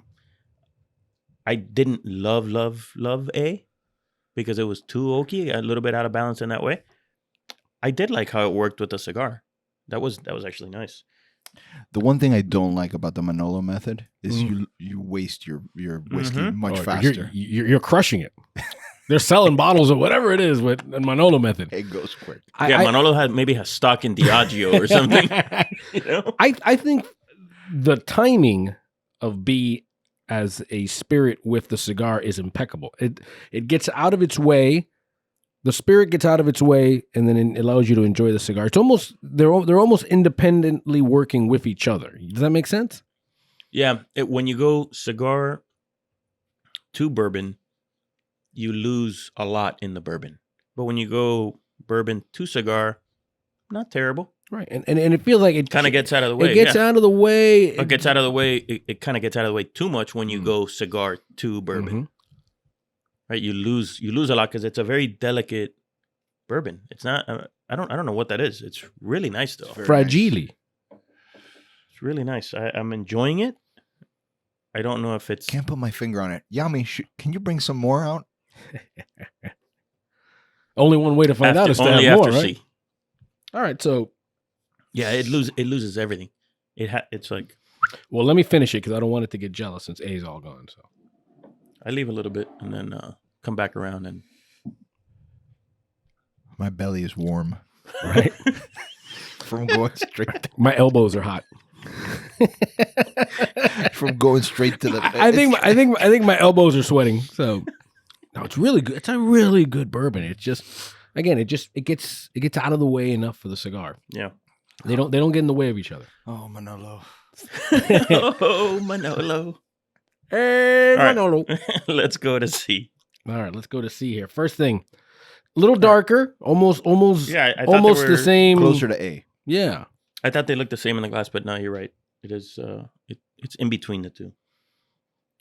I didn't love A because it was too oaky, a little bit out of balance in that way, I did like how it worked with the cigar. That was actually nice. The one thing I don't like about the Manolo method is you waste your whiskey much faster. You're crushing it. They're selling bottles of whatever it is with the Manolo method. It goes quick. Manolo has stock in Diageo or something. I think the timing of B as a spirit with the cigar is impeccable. It gets out of its way. The spirit gets out of its way, and then it allows you to enjoy the cigar. It's almost they're almost independently working with each other. Does that make sense? Yeah. When you go cigar to bourbon, you lose a lot in the bourbon. But when you go bourbon to cigar, not terrible. Right. And it feels like it kind of gets out of the way. It gets out of the way. It gets out of the way. It kind of gets out of the way too much when you go cigar to bourbon. Mm-hmm. Right? You lose a lot because it's a very delicate bourbon. It's not I don't know what that is. It's really nice though. Fragile. Nice. It's really nice. I'm enjoying it. I don't know if it's Can't put my finger on it. Yami, can you bring some more out? Only one way to find out is to have more, right? C. All right, so yeah, it loses everything. It's like, well, let me finish it because I don't want it to get jealous since A's all gone. So I leave a little bit and then come back around and my belly is warm, right? From going straight. My elbows are hot. From going straight to the face. I think my elbows are sweating. So no, it's really good. It's a really good bourbon. It's just again, it gets out of the way enough for the cigar. Yeah. They don't get in the way of each other. Oh, Manolo. Oh, Manolo. Hey, Manolo. Right. Let's go to C. All right, let's go to C here. First thing, a little darker, almost yeah, almost the same. Closer to A. Yeah. I thought they looked the same in the glass, but no, you're right. It is. It's in between the two.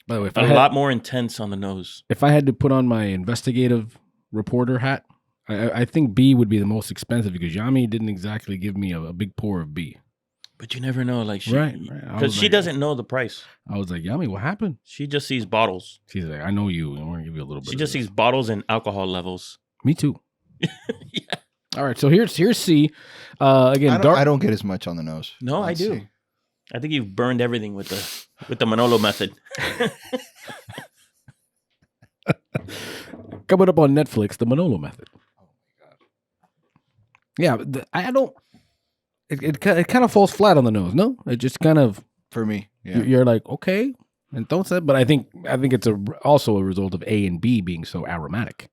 By the way, a lot more intense on the nose. If I had to put on my investigative reporter hat, I think B would be the most expensive because Yami didn't exactly give me a big pour of B. But you never know, like right? Because she doesn't know the price. I was like, Yami, what happened? She just sees bottles. She's like, I know you. I'm gonna give you a little bit. She just sees bottles and alcohol levels. Me too. Yeah. All right, so here's C. Again, I don't get as much on the nose. No, I do. See. I think you've burned everything with the Manolo method. Coming up on Netflix, the Manolo method. Oh my god. Yeah, I don't. It kind of falls flat on the nose. No, it just kind of for me. Yeah. You're like okay, and don't say. But I think it's also a result of A and B being so aromatic.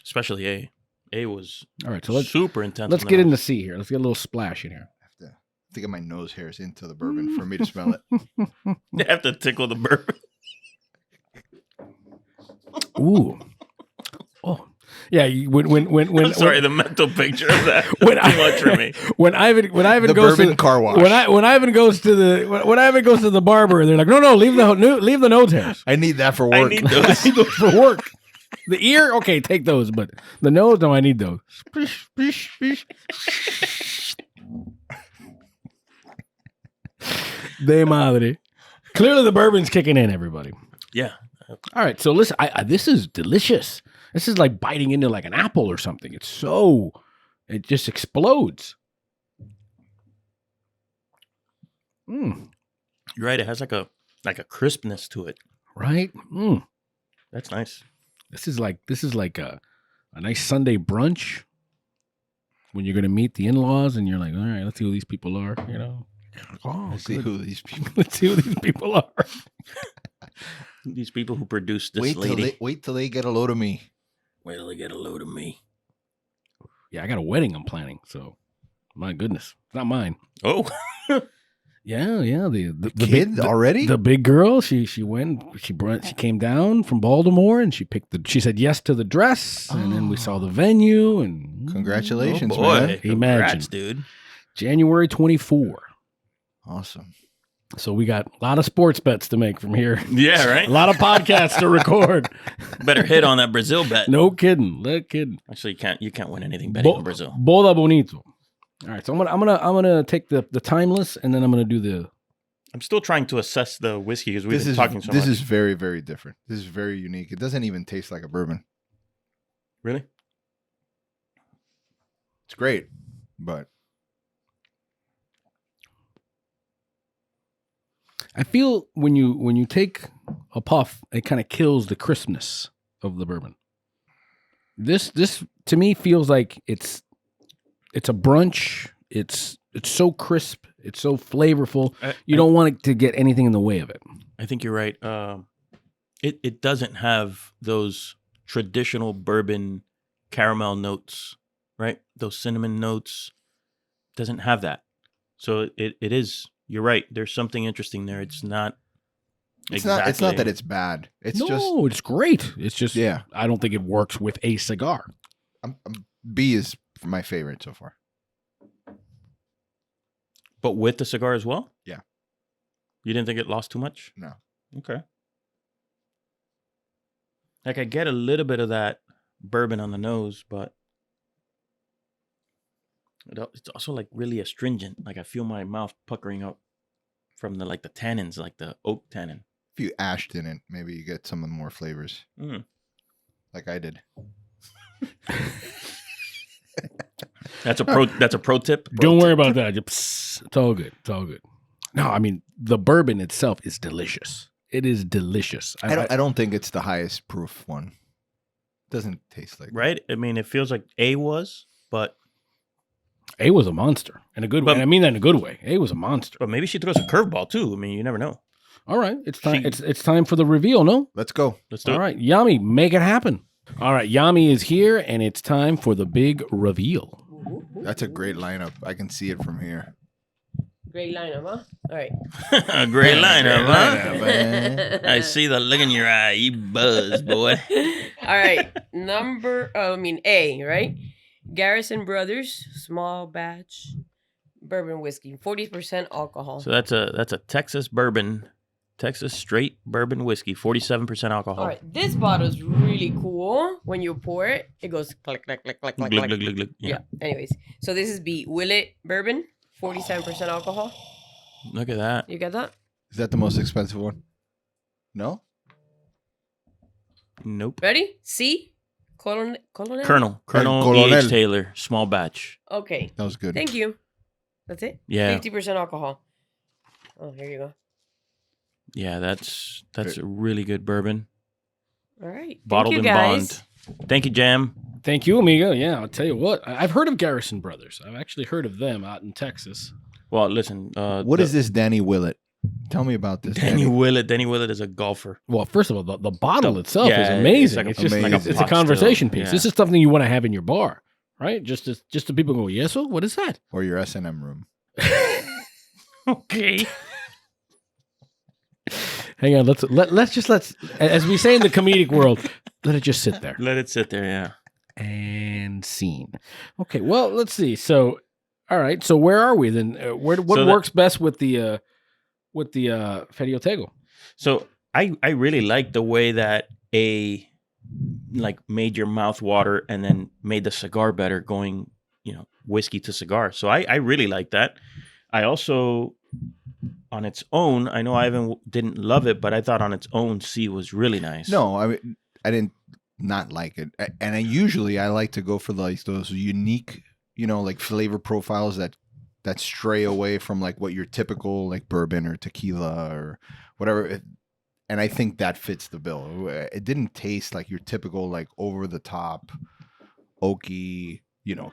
Especially A. A was all right. So let's super intense. Let's get into C here. Let's get a little splash in here. I have to get my nose hairs into the bourbon for me to smell it. You have to tickle the bourbon. Ooh. Oh. Yeah, when sorry, the mental picture of that too much for me. When Ivan the goes bourbon to car wash. When Ivan goes to the barber, they're like, no, leave the nose hairs. I need that for work. I need those for work. The ear, okay, take those, but the nose, no, I need those. De madre. Clearly, the bourbon's kicking in, everybody. Yeah. All right, so listen, this is delicious. This is like biting into like an apple or something. It just explodes. You're right. It has like a crispness to it. Right? That's nice. This is like a nice Sunday brunch when you're gonna meet the in-laws and you're like, all right, let's see who these people are. You know, let's see who these people. Let's see who these people are. These people who produced this lady. Wait till they get a load of me. Wait till they get a load of me. Yeah, I got a wedding I'm planning, so my goodness, it's not mine. Oh. Yeah. The kid already? The big girl. She came down from Baltimore and she said yes to the dress, and then we saw the venue and congratulations, boy. man. Congrats, dude. January 24. Awesome. So we got a lot of sports bets to make from here. Yeah, right. A lot of podcasts to record. Better hit on that Brazil bet. No kidding. No kidding. Actually, you can't win anything betting on Brazil. Bola bonito. All right, so I'm gonna take the timeless, and then I'm gonna do the. I'm still trying to assess the whiskey because we've been talking so much. This is very, very different. This is very unique. It doesn't even taste like a bourbon. Really? It's great, but I feel when you take a puff, it kind of kills the crispness of the bourbon. This to me feels like it's a brunch. It's so crisp. It's so flavorful. You don't want it to get anything in the way of it. I think you're right. It doesn't have those traditional bourbon caramel notes, right? Those cinnamon notes. Doesn't have that. So it is. You're right. There's something interesting there. It's not. It's not that it's bad. It's great. It's just I don't think it works with a cigar. B is my favorite so far. But with the cigar as well? Yeah. You didn't think it lost too much? No. Okay. Like I get a little bit of that bourbon on the nose, but it's also like really astringent. Like I feel my mouth puckering up from the tannins, like the oak tannin. If you ashed in it, maybe you get some of the more flavors. Like I did. That's a pro tip. Don't worry about that. It's all good. It's all good. No, I mean the bourbon itself is delicious. It is delicious. I don't think it's the highest proof one. Doesn't taste like right. I mean, it feels like A was, but A was a monster in a good way. And I mean that in a good way. A was a monster. But maybe she throws a curveball too. I mean, you never know. All right, it's time. It's time for the reveal. No, let's go. Let's do it. All right, Yami, make it happen. All right, Yami is here, and it's time for the big reveal. That's a great lineup. I can see it from here. Great lineup, huh? All right. A great lineup, huh? I see the look in your eye. You buzz, boy. All right. A, right? Garrison Brothers, small batch bourbon whiskey, 40% alcohol. So that's a Texas bourbon, Texas straight bourbon whiskey, 47% alcohol. All right. This bottle is really cool. When you pour it, it goes click, click, click, click, click, Glug, click. glug, glug, glug. Yeah. Anyways, so this is the Willett bourbon, 47% alcohol. Look at that. You get that? Is that the most expensive one? No? Nope. Ready? C? Colonel? Colonel Colonel. E.H. Taylor, small batch. Okay. That was good. Thank you. That's it? Yeah. 50% alcohol. Oh, here you go. Yeah, that's a really good bourbon. All right. Bottled Thank you, and guys. bond. Thank you, Jam. Thank you, amigo. Yeah, I'll tell you what. I've heard of Garrison Brothers. I've actually heard of them out in Texas. Well, listen. What is this Danny Willett? Tell me about this. Danny Willett. Danny Willett is a golfer. Well, first of all, the bottle itself is yeah, amazing. it's It's, like just amazing. it's a conversation piece. Yeah. This is something you want to have in your bar, right? Just the people go, yes, so what is that? Or your S&M room. Okay. Hang on, let's as we say in the comedic world, let it just sit there. Let it sit there, yeah. And scene. Okay, well, let's see. So, all right. So where are we then? What works best with the Ferio Tego? So I really like the way that made your mouth water and then made the cigar better, going whiskey to cigar. So I really like that. I also, on its own, I know Ivan didn't love it, but I thought on its own C was really nice. No, I mean, I didn't not like it. And I like to go for like those unique, like flavor profiles that stray away from like what your typical like bourbon or tequila or whatever. And I think that fits the bill. It didn't taste like your typical like over the top oaky,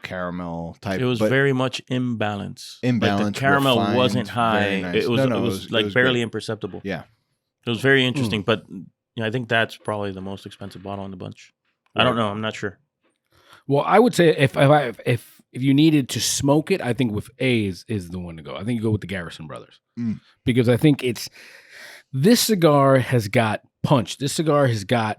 caramel type. It was very much imbalanced. Like the caramel refined, wasn't high. nice. It was like barely good. imperceptible. Yeah. It was very interesting, but I think that's probably the most expensive bottle in the bunch. I don't know. I'm not sure. Well, I would say if you needed to smoke it, I think with A is the one to go. I think you go with the Garrison Brothers because I think this cigar has got punch. This cigar has got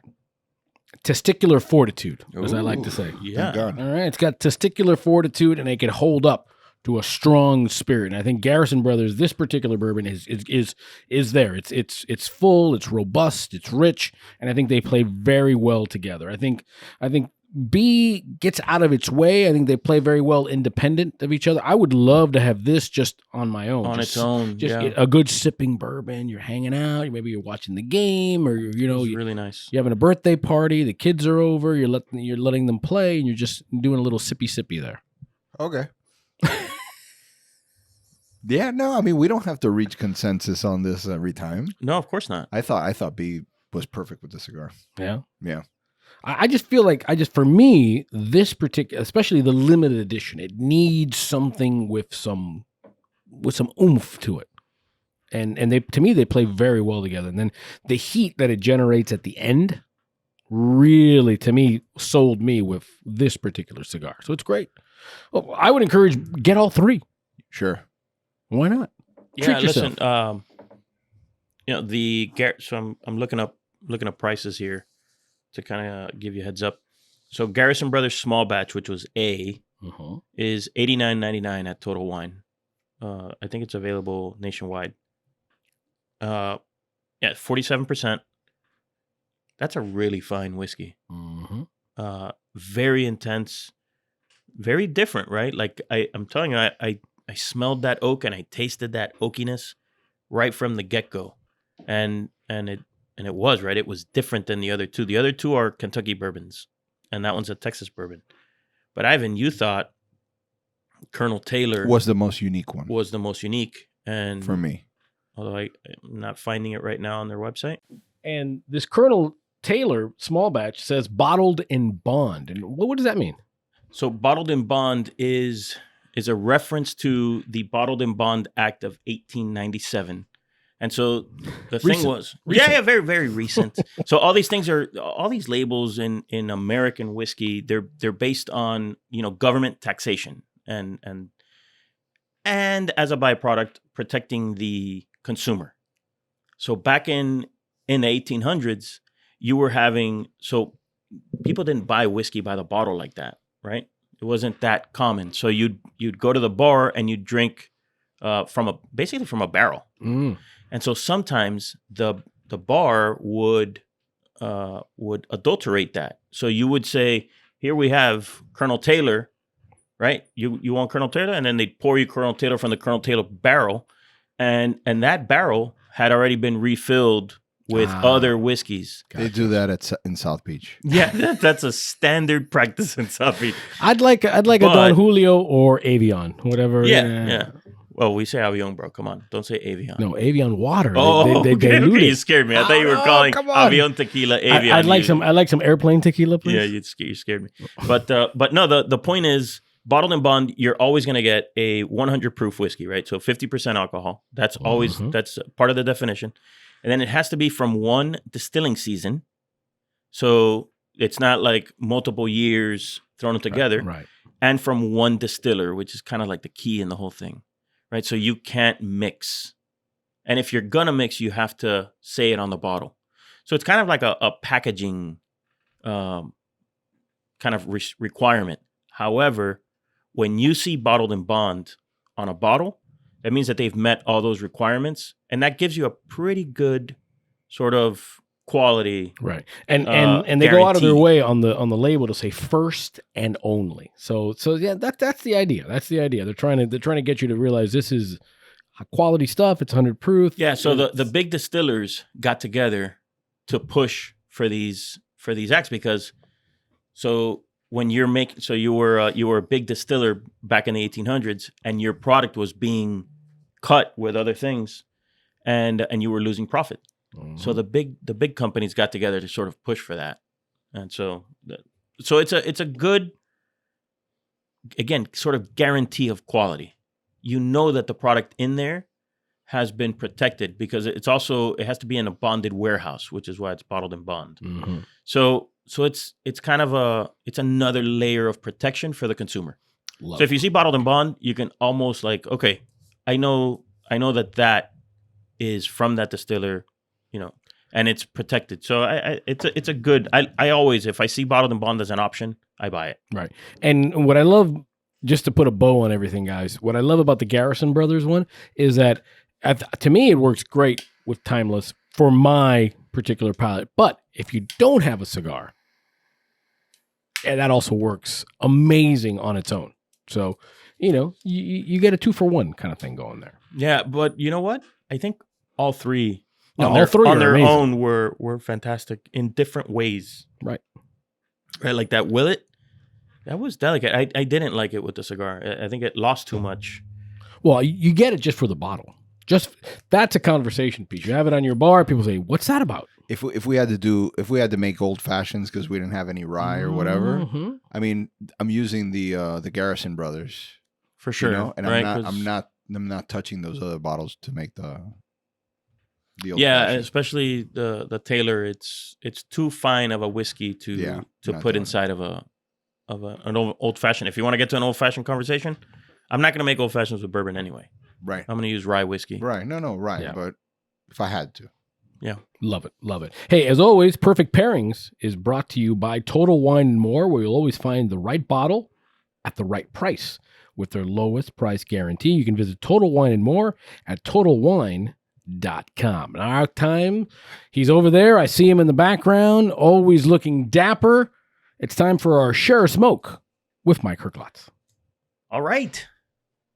testicular fortitude, as I like to say. Yeah. Thank God. All right, it's got testicular fortitude, and it can hold up to a strong spirit. And I think Garrison Brothers, this particular bourbon is there. It's full, it's robust, it's rich, and I think they play very well together. I think B gets out of its way. I think they play very well independent of each other. I would love to have this just on my own. On its own, just yeah. a good sipping bourbon. You're hanging out. Maybe you're watching the game, or It's really nice. you're having a birthday party. The kids are over. You're letting them play, and you're just doing a little sippy there. Okay. Yeah, no, I mean, we don't have to reach consensus on this every time. No, of course not. I thought B was perfect with the cigar. Yeah. Yeah. I just feel like for me, this particular, especially the limited edition, it needs something with some oomph to it. And to me, they play very well together. And then the heat that it generates at the end really, to me, sold me with this particular cigar. So it's great. Well, I would encourage, get all three. Sure. Why not? Yeah, Treat yourself. listen, so I'm looking up prices here to kind of give you a heads up. So Garrison Brothers small batch, which was A, is $89.99 at Total Wine. I think it's available nationwide. 47%. That's a really fine whiskey. Very intense, very different, right? Like I'm telling you, I smelled that oak and I tasted that oakiness right from the get-go. And it was, right? It was different than the other two. The other two are Kentucky bourbons, and that one's a Texas bourbon. But Ivan, you thought Colonel Taylor was the most unique one. Was the most unique, and for me. Although I'm not finding it right now on their website. And this Colonel Taylor small batch says bottled in bond. And what does that mean? So bottled in bond is a reference to the Bottled in Bond Act of 1897. And so the thing was, yeah, very, very recent. So all these labels in American whiskey, they're based on, government taxation and as a byproduct, protecting the consumer. So back in the 1800s, you were so people didn't buy whiskey by the bottle like that, right? It wasn't that common. So you'd go to the bar and you'd drink basically from a barrel. And so sometimes the bar would adulterate that. So you would say, here we have Colonel Taylor, right? You want Colonel Taylor? And then they'd pour you Colonel Taylor from the Colonel Taylor barrel. And that barrel had already been refilled with other whiskeys. Gotcha. They do that in South Beach. Yeah, that's a standard practice in South Beach. I'd like a Don Julio or Avion, whatever. Yeah. Well, we say Avion, bro. Come on. Don't say Avion. No, Avion water. They dilute it. You scared me. I thought you were calling Avion tequila Avion. I'd like some airplane tequila, please. Yeah, you scared me. But no, the point is, bottled in bond, you're always going to get a 100 proof whiskey, right? So 50% alcohol. That's always, that's part of the definition. And then it has to be from one distilling season. So it's not like multiple years thrown together. Right. And from one distiller, which is kind of like the key in the whole thing. Right, so you can't mix. And if you're going to mix, you have to say it on the bottle. So it's kind of like a packaging kind of requirement. However, when you see bottled in bond on a bottle, that means that they've met all those requirements. And that gives you a pretty good sort of quality. Right. And they go out of their way on the label to say first and only. So yeah, that's the idea. That's the idea. They're trying to get you to realize this is quality stuff. It's 100 proof. Yeah, so the big distillers got together to push for these acts because when you're making, you were a big distiller back in the 1800s and your product was being cut with other things and you were losing profit. So the big companies got together to sort of push for that, and so it's a good, again, sort of guarantee of quality. You know that the product in there has been protected because it has to be in a bonded warehouse, which is why it's bottled in bond. So it's kind of it's another layer of protection for the consumer. So if you see bottled in bond, you can almost like, okay, I know that is from that distiller. And it's protected. So it's a good. I always, if I see bottled in bond as an option, I buy it. Right. And what I love just to put a bow on everything, guys, what I love about the Garrison Brothers one is that to me, it works great with Timeless for my particular palate. But if you don't have a cigar, that also works amazing on its own. So, you get a 2-for-1 kind of thing going there. Yeah, but you know what? I think all three No, on their own were fantastic in different ways. Right. Right, like that Willett, that was delicate. I didn't like it with the cigar. I think it lost too much. Well, you get it just for the bottle. That's a conversation piece. You have it on your bar. People say, "What's that about?" If we had to make old fashions because we didn't have any rye or whatever, I mean, I'm using the Garrison Brothers For sure. and right? I'm not touching those other bottles to make the old Yeah, fashioned. especially the Taylor. It's too fine of a whiskey to not put doing inside of an old fashioned. If you want to get to an old fashioned conversation, I'm not going to make old fashions with bourbon anyway. Right. I'm going to use rye whiskey. Right. No, right. Yeah. But if I had to. Yeah. Love it. Love it. Hey, as always, Perfect Pairings is brought to you by Total Wine and More, where you'll always find the right bottle at the right price with their lowest price guarantee. You can visit Total Wine and More at totalwine.com. And our time, he's over there. I see him in the background, always looking dapper. It's time for our Share Smoke with Mike Herklots. All right.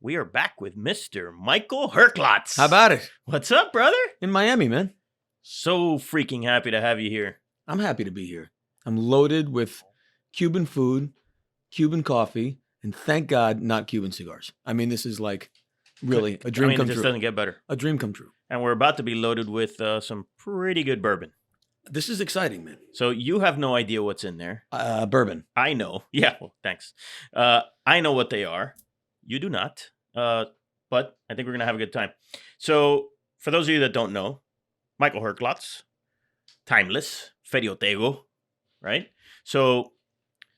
We are back with Mr. Michael Herklots. How about it? What's up, brother? In Miami, man. So freaking happy to have you here. I'm happy to be here. I'm loaded with Cuban food, Cuban coffee, and thank God, not Cuban cigars. I mean, this is like really a dream come it just true. doesn't get better. A dream come true. And we're about to be loaded with some pretty good bourbon. This is exciting, man. So you have no idea what's in there. Bourbon. I know. Yeah, well, thanks. I know what they are. You do not. But I think we're going to have a good time. So for those of you that don't know, Michael Herklots, Timeless, Ferio Tego, right? So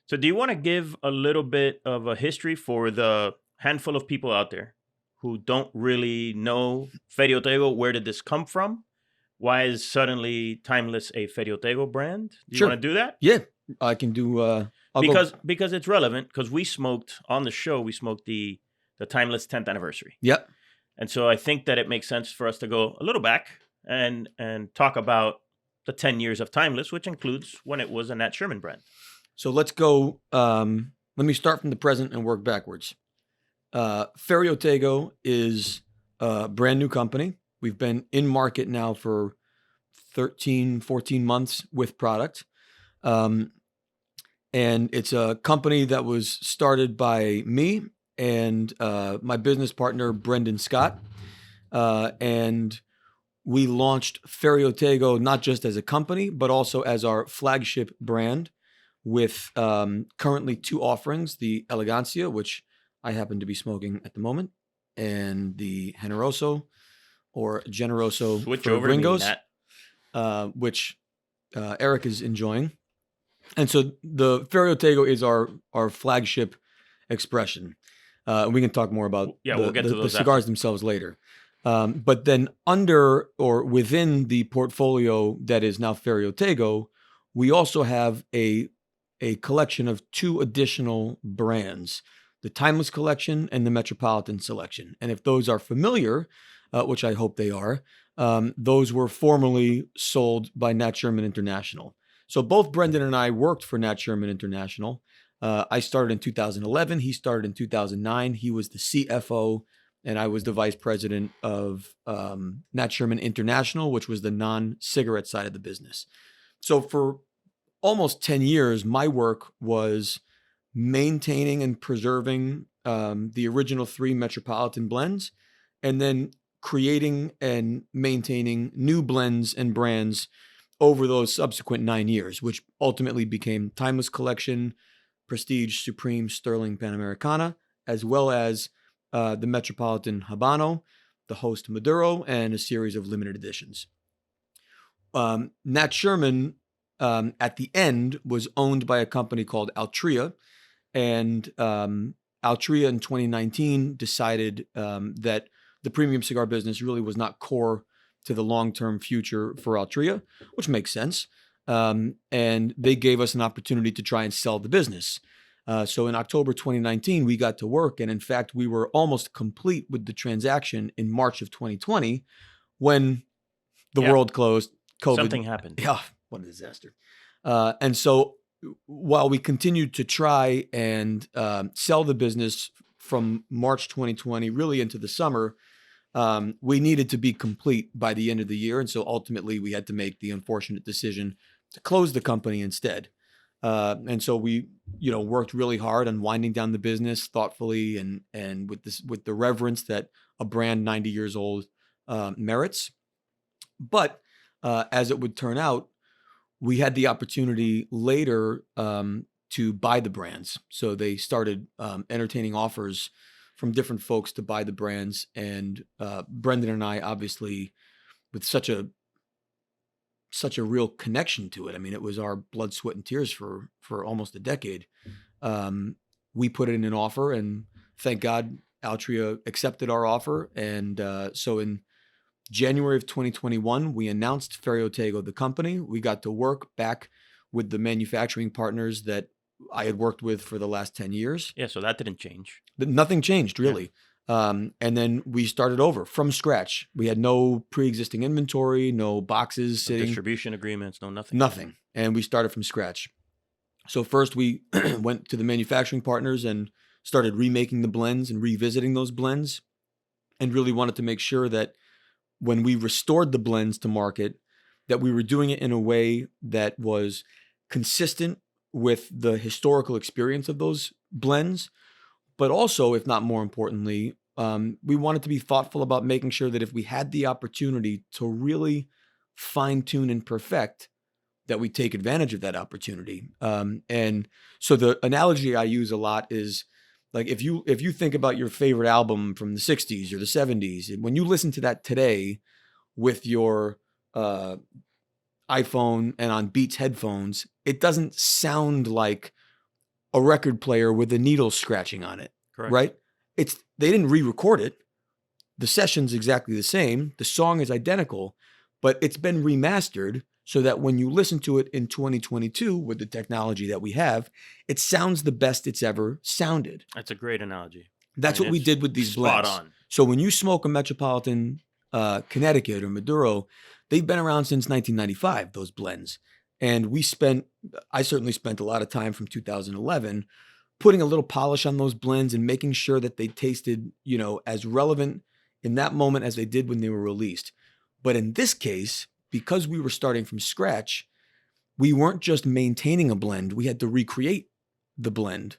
do you want to give a little bit of a history for the handful of people out there who don't really know Ferio Tego? Where did this come from? Why is suddenly Timeless a Ferio Tego brand? Do you Sure. want to do that? Yeah, I can do. Because it's relevant. Because we smoked on the show. We smoked the Timeless 10th anniversary, Yep. and so I think that it makes sense for us to go a little back and talk about the 10 years of Timeless, which includes when it was a Nat Sherman brand. So let's go. Let me start from the present and work backwards. Ferio Tego is a brand new company. We've been in market now for 13, 14 months with product. And it's a company that was started by me and my business partner, Brendan Scott. And we launched Ferio Tego not just as a company, but also as our flagship brand with currently 2 offerings, the Elegancia, which I happen to be smoking at the moment, and the Generoso or Generoso Switch for over to me, gringos, Nat. which Erik is enjoying. And so the Ferio Tego is our flagship expression. We can talk more about we'll get to those the cigars themselves later. But then under or within the portfolio that is now Ferio Tego, we also have a collection of 2 additional brands, the Timeless Collection and the Metropolitan Selection. And if those are familiar, which I hope they are, those were formerly sold by Nat Sherman International. So both Brendan and I worked for Nat Sherman International. I started in 2011. He started in 2009. He was the CFO, and I was the vice president of Nat Sherman International, which was the non-cigarette side of the business. So for almost 10 years, my work was maintaining and preserving the original 3 Metropolitan blends, and then creating and maintaining new blends and brands over those subsequent 9 years, which ultimately became Timeless Collection, Prestige, Supreme, Sterling, Panamericana, as well as the Metropolitan Habano, the Host Maduro, and a series of limited editions. Nat Sherman, at the end, was owned by a company called Altria, and Altria in 2019 decided that the premium cigar business really was not core to the long-term future for Altria, which makes sense. And they gave us an opportunity to try and sell the business. So in October 2019, we got to work. And in fact, we were almost complete with the transaction in March of 2020 when the world closed. COVID. Something happened. Yeah, what a disaster. And so while we continued to try and sell the business from March 2020 really into the summer, we needed to be complete by the end of the year. And so ultimately we had to make the unfortunate decision to close the company instead. And so we, worked really hard on winding down the business thoughtfully and with the reverence that a brand 90 years old merits. But as it would turn out, we had the opportunity later to buy the brands. So they started entertaining offers from different folks to buy the brands. And Brendan and I, obviously, with such a real connection to it. I mean, it was our blood, sweat, and tears for almost a decade. We put it in an offer, and thank God Altria accepted our offer. And so in January of 2021, we announced Ferio Tego, the company. We got to work back with the manufacturing partners that I had worked with for the last 10 years. Yeah, so that didn't change. But nothing changed, really. Yeah. And then we started over from scratch. We had no pre-existing inventory, no boxes sitting. Distribution agreements, no nothing. Nothing. And we started from scratch. So first we went to the manufacturing partners and started remaking the blends and revisiting those blends, and really wanted to make sure that when we restored the blends to market, that we were doing it in a way that was consistent with the historical experience of those blends. But also, if not more importantly, we wanted to be thoughtful about making sure that if we had the opportunity to really fine tune and perfect, that we take advantage of that opportunity. And so the analogy I use a lot is like, if you think about your favorite album from the 60s or the 70s, and when you listen to that today with your iPhone and on Beats headphones, it doesn't sound like a record player with a needle scratching on it. Correct. Right? They didn't re-record it. The session's exactly the same. The song is identical, but it's been remastered so that when you listen to it in 2022 with the technology that we have, it sounds the best it's ever sounded. That's a great analogy. That's what we did with these blends. Spot on. So when you smoke a Metropolitan Connecticut or Maduro, they've been around since 1995, those blends. And I certainly spent a lot of time from 2011 putting a little polish on those blends and making sure that they tasted, as relevant in that moment as they did when they were released. But in this case, because we were starting from scratch, we weren't just maintaining a blend, we had to recreate the blend.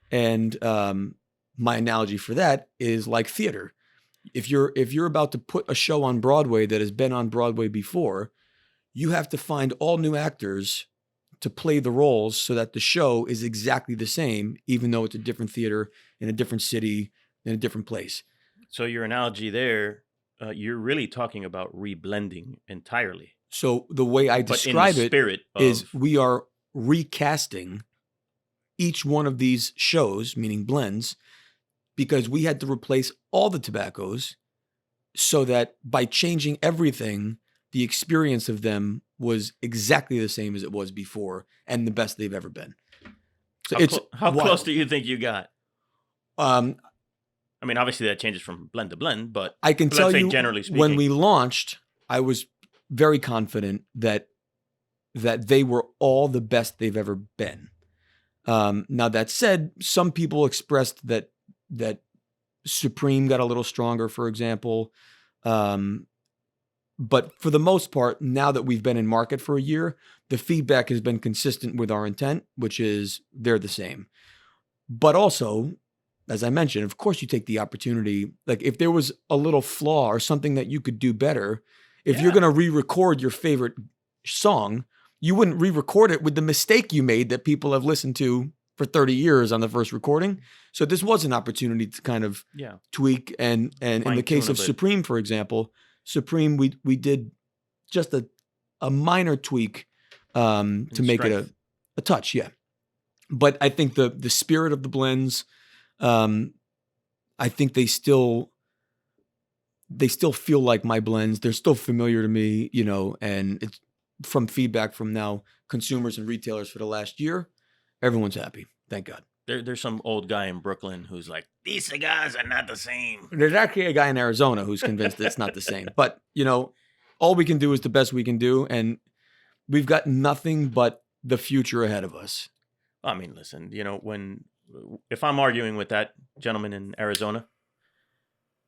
And my analogy for that is like theater. If you're about to put a show on Broadway that has been on Broadway before, you have to find all new actors to play the roles so that the show is exactly the same, even though it's a different theater in a different city, in a different place. So your analogy there, you're really talking about reblending entirely. So the way I describe it is we are recasting each one of these shows, meaning blends, because we had to replace all the tobaccos so that by changing everything, the experience of them was exactly the same as it was before and the best they've ever been. So how close do you think you got? I mean, obviously that changes from blend to blend, but I can tell you, generally speaking, when we launched, I was very confident that they were all the best they've ever been. Now that said, some people expressed that Supreme got a little stronger, for example. But for the most part, now that we've been in market for a year, the feedback has been consistent with our intent, which is they're the same. But also, as I mentioned, of course you take the opportunity, like if there was a little flaw or something that you could do better, if you're going to re-record your favorite song, you wouldn't re-record it with the mistake you made that people have listened to for 30 years on the first recording. So this was an opportunity to kind of tweak. And in the case of Supreme, for example, Supreme, we did just a minor tweak to make it a touch, yeah. But I think the spirit of the blends, I think they still feel like my blends. They're still familiar to me, and it's from feedback from now consumers and retailers for the last year. Everyone's happy, thank God. there's some old guy in Brooklyn who's like, these cigars are not the same. There's actually a guy in Arizona who's convinced it's not the same. But, all we can do is the best we can do. And we've got nothing but the future ahead of us. I mean, listen, if I'm arguing with that gentleman in Arizona,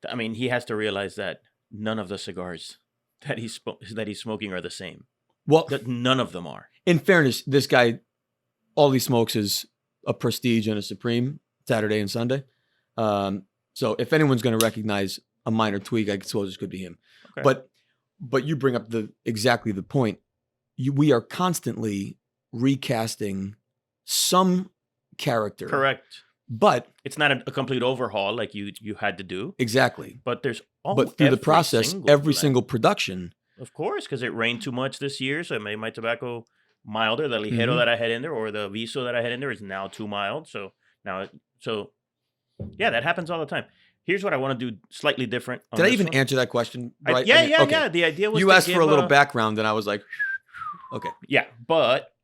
I mean, he has to realize that none of the cigars that he's smoking are the same. Well, That none of them are. in fairness, this guy, all he smokes is a Prestige and a Supreme Saturday and Sunday. So if anyone's going to recognize a minor tweak, I suppose it could be him. Okay. But you bring up exactly the point. We are constantly recasting some character. Correct. But It's not a complete overhaul like you had to do, exactly. but there's But through the process, every single production. Of course, because it rained too much this year, so it made my tobacco milder. The Ligero Mhm. that I had in there, or the Viso that I had in there, is now too mild. So yeah, that happens all the time. Here's what I want to do slightly different. On Did I this even one. answer that question? I- Right? yeah, I mean, yeah, okay. yeah. The idea was You to asked for a give little background, and I was like, okay. Yeah, but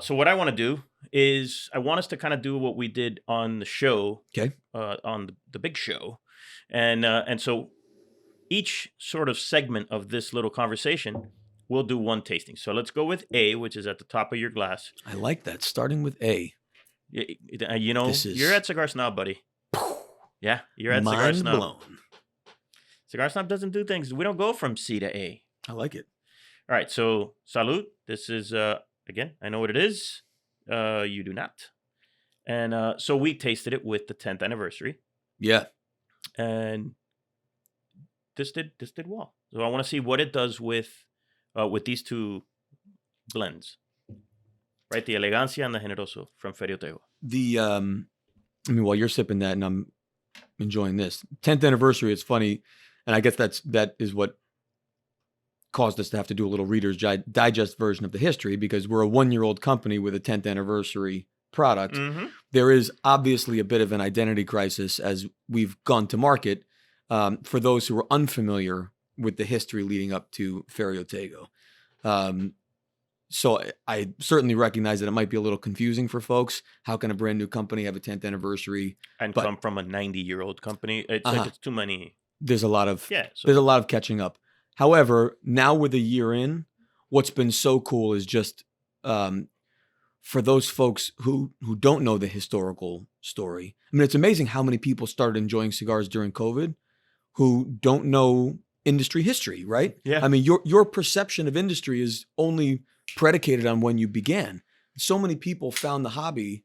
so what I want to do is I want us to kind of do what we did on the show, Okay. on the big show, and so each sort of segment of this little conversation, we'll do one tasting. So let's go with A, which is at the top of your glass. I like that. Starting with A. This is- You're at Cigar Snob, buddy. Yeah, you're at Cigar Mind Snob. blown. Cigar Snob doesn't do things. We don't go from C to A. I like it. All right, so salud. This is again, I know what it is. You do not. And so we tasted it with the 10th anniversary, Yeah. and this did well. So I want to see what it does with these two blends, right? The Elegancia and the Generoso from Ferio Tego. While you're sipping that and I'm enjoying this 10th anniversary, it's funny, and I guess that is what caused us to have to do a little Reader's Digest version of the history, because we're a 1-year-old company with a 10th anniversary product. Mm-hmm. There is obviously a bit of an identity crisis as we've gone to market. For those who are unfamiliar with the history leading up to Ferio Tego. So I certainly recognize that it might be a little confusing for folks. How can a brand new company have a 10th anniversary? And But- come from a 90-year-old company. It's Uh-huh. like it's too many. There's a lot of Yeah. So there's a lot of catching up. However, now with a year in, what's been so cool is just for those folks who don't know the historical story. I mean, it's amazing how many people started enjoying cigars during COVID who don't know industry history, right? Yeah. I mean, your perception of industry is only predicated on when you began. So many people found the hobby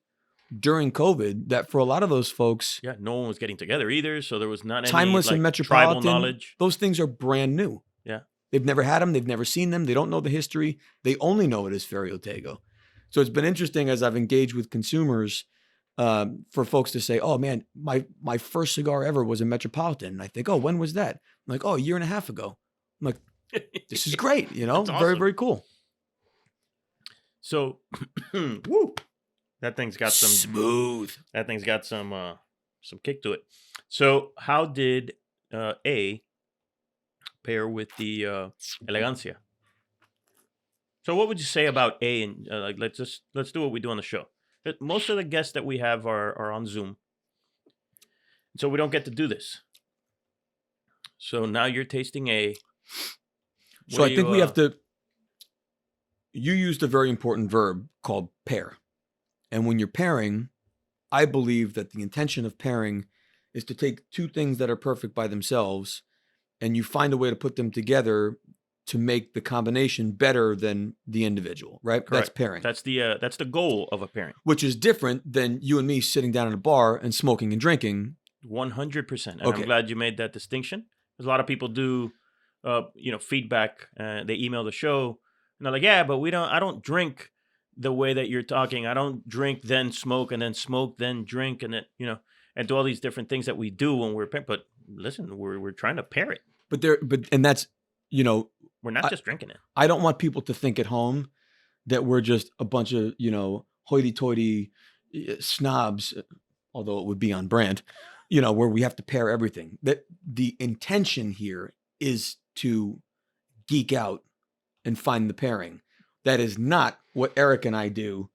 during COVID that for a lot of those folks, yeah, no one was getting together either, so there was not any Timeless and tribal Metropolitan, knowledge. those things are brand new. Yeah. They've never had them. They've never seen them. They don't know the history. They only know it as Ferio Tego. So it's been interesting as I've engaged with consumers for folks to say, oh man, my first cigar ever was a Metropolitan. And I think, oh, when was that? I'm like, oh, a year and a half ago. I'm like, this is great. That's Very, awesome. very cool. So, woo, that thing's got some smooth. That thing's got some kick to it. So, how did A pair with the Elegancia? So, what would you say about A? And like, let's do what we do on the show. Most of the guests that we have are on Zoom, so we don't get to do this. So now you're tasting A. So I think we have to. You used a very important verb called pair. And when you're pairing, I believe that the intention of pairing is to take two things that are perfect by themselves and you find a way to put them together to make the combination better than the individual, right? Correct. That's pairing. That's the goal of a pairing. Which is different than you and me sitting down at a bar and smoking and drinking. 100%. And Okay. I'm glad you made that distinction. Because a lot of people do, feedback. They email the show and they're like, yeah, but I don't drink the way that you're talking. I don't drink, then smoke, and then smoke, then drink, and then, and do all these different things that we do when we're pairing. But listen, we're trying to pair it. And that's, We're not just drinking it. I don't want people to think at home that we're just a bunch of, hoity-toity snobs, although it would be on brand, where we have to pair everything. That the intention here is to geek out and find the pairing. That is not what Erik and I do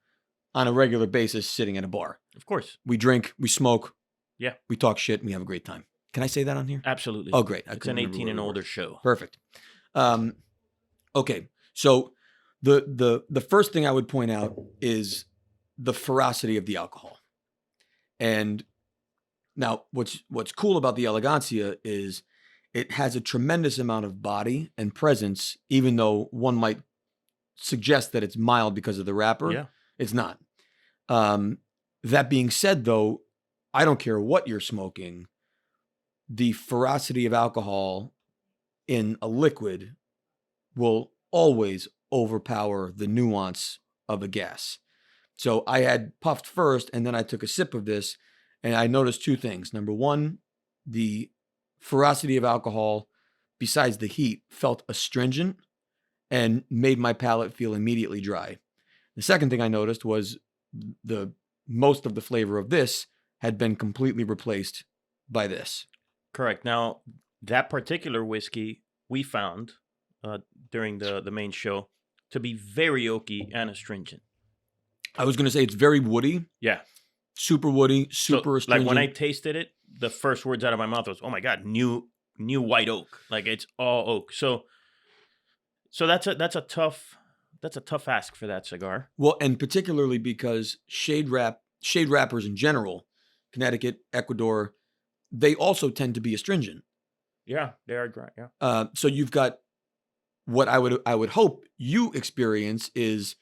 on a regular basis sitting at a bar. Of course. We drink, we smoke. Yeah. We talk shit, and we have a great time. Can I say that on here? Absolutely. Oh, great. It's an 18 and older show. Perfect. Okay. So the first thing I would point out is the ferocity of the alcohol. And now what's cool about the Elegancia is it has a tremendous amount of body and presence, even though one might suggest that it's mild because of the wrapper. Yeah. It's not. That being said, though, I don't care what you're smoking. The ferocity of alcohol in a liquid will always overpower the nuance of a gas. So I had puffed first, and then I took a sip of this, and I noticed two things. Number one, the ferocity of alcohol, besides the heat, felt astringent and made my palate feel immediately dry. The second thing I noticed was the most of the flavor of this had been completely replaced by this. Correct. Now, that particular whiskey we found during the main show to be very oaky and astringent. I was going to say it's very woody. Yeah. Super woody, super astringent. Like when I tasted it, the first words out of my mouth was, "Oh my God, new white oak." Like it's all oak. So that's a tough ask for that cigar. Well, and particularly because shade wrappers in general, Connecticut, Ecuador, they also tend to be astringent. Yeah, they are dry. Yeah. So you've got what I would hope you experience is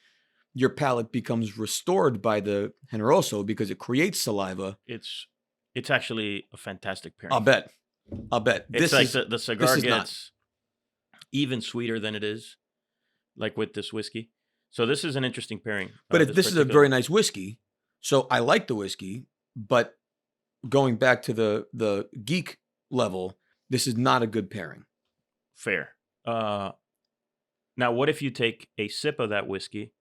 your palate becomes restored by the Generoso because it creates saliva. It's actually a fantastic pairing. I'll bet. It's like the cigar gets even sweeter than it is, like with this whiskey. So this is an interesting pairing. But this is a very nice whiskey. So I like the whiskey, but going back to the geek level, this is not a good pairing. Fair. Now, what if you take a sip of that whiskey,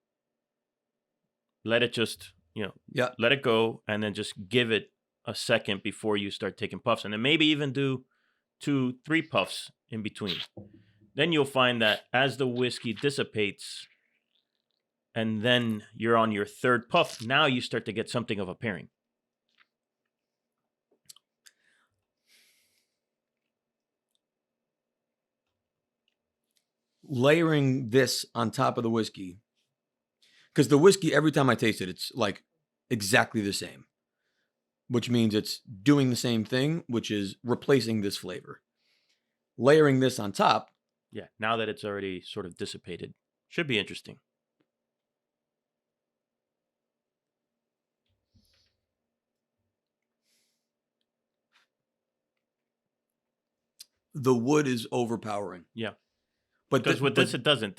let it just, let it go, and then just give it a second before you start taking puffs, and then maybe even do 2-3 puffs in between. Then you'll find that as the whiskey dissipates, and then you're on your third puff, now you start to get something of a pairing. Layering this on top of the whiskey, because the whiskey, every time I taste it, it's like exactly the same, which means it's doing the same thing, which is replacing this flavor. Layering this on top. Yeah, now that it's already sort of dissipated, should be interesting. The wood is overpowering. Yeah. But because with this, it doesn't.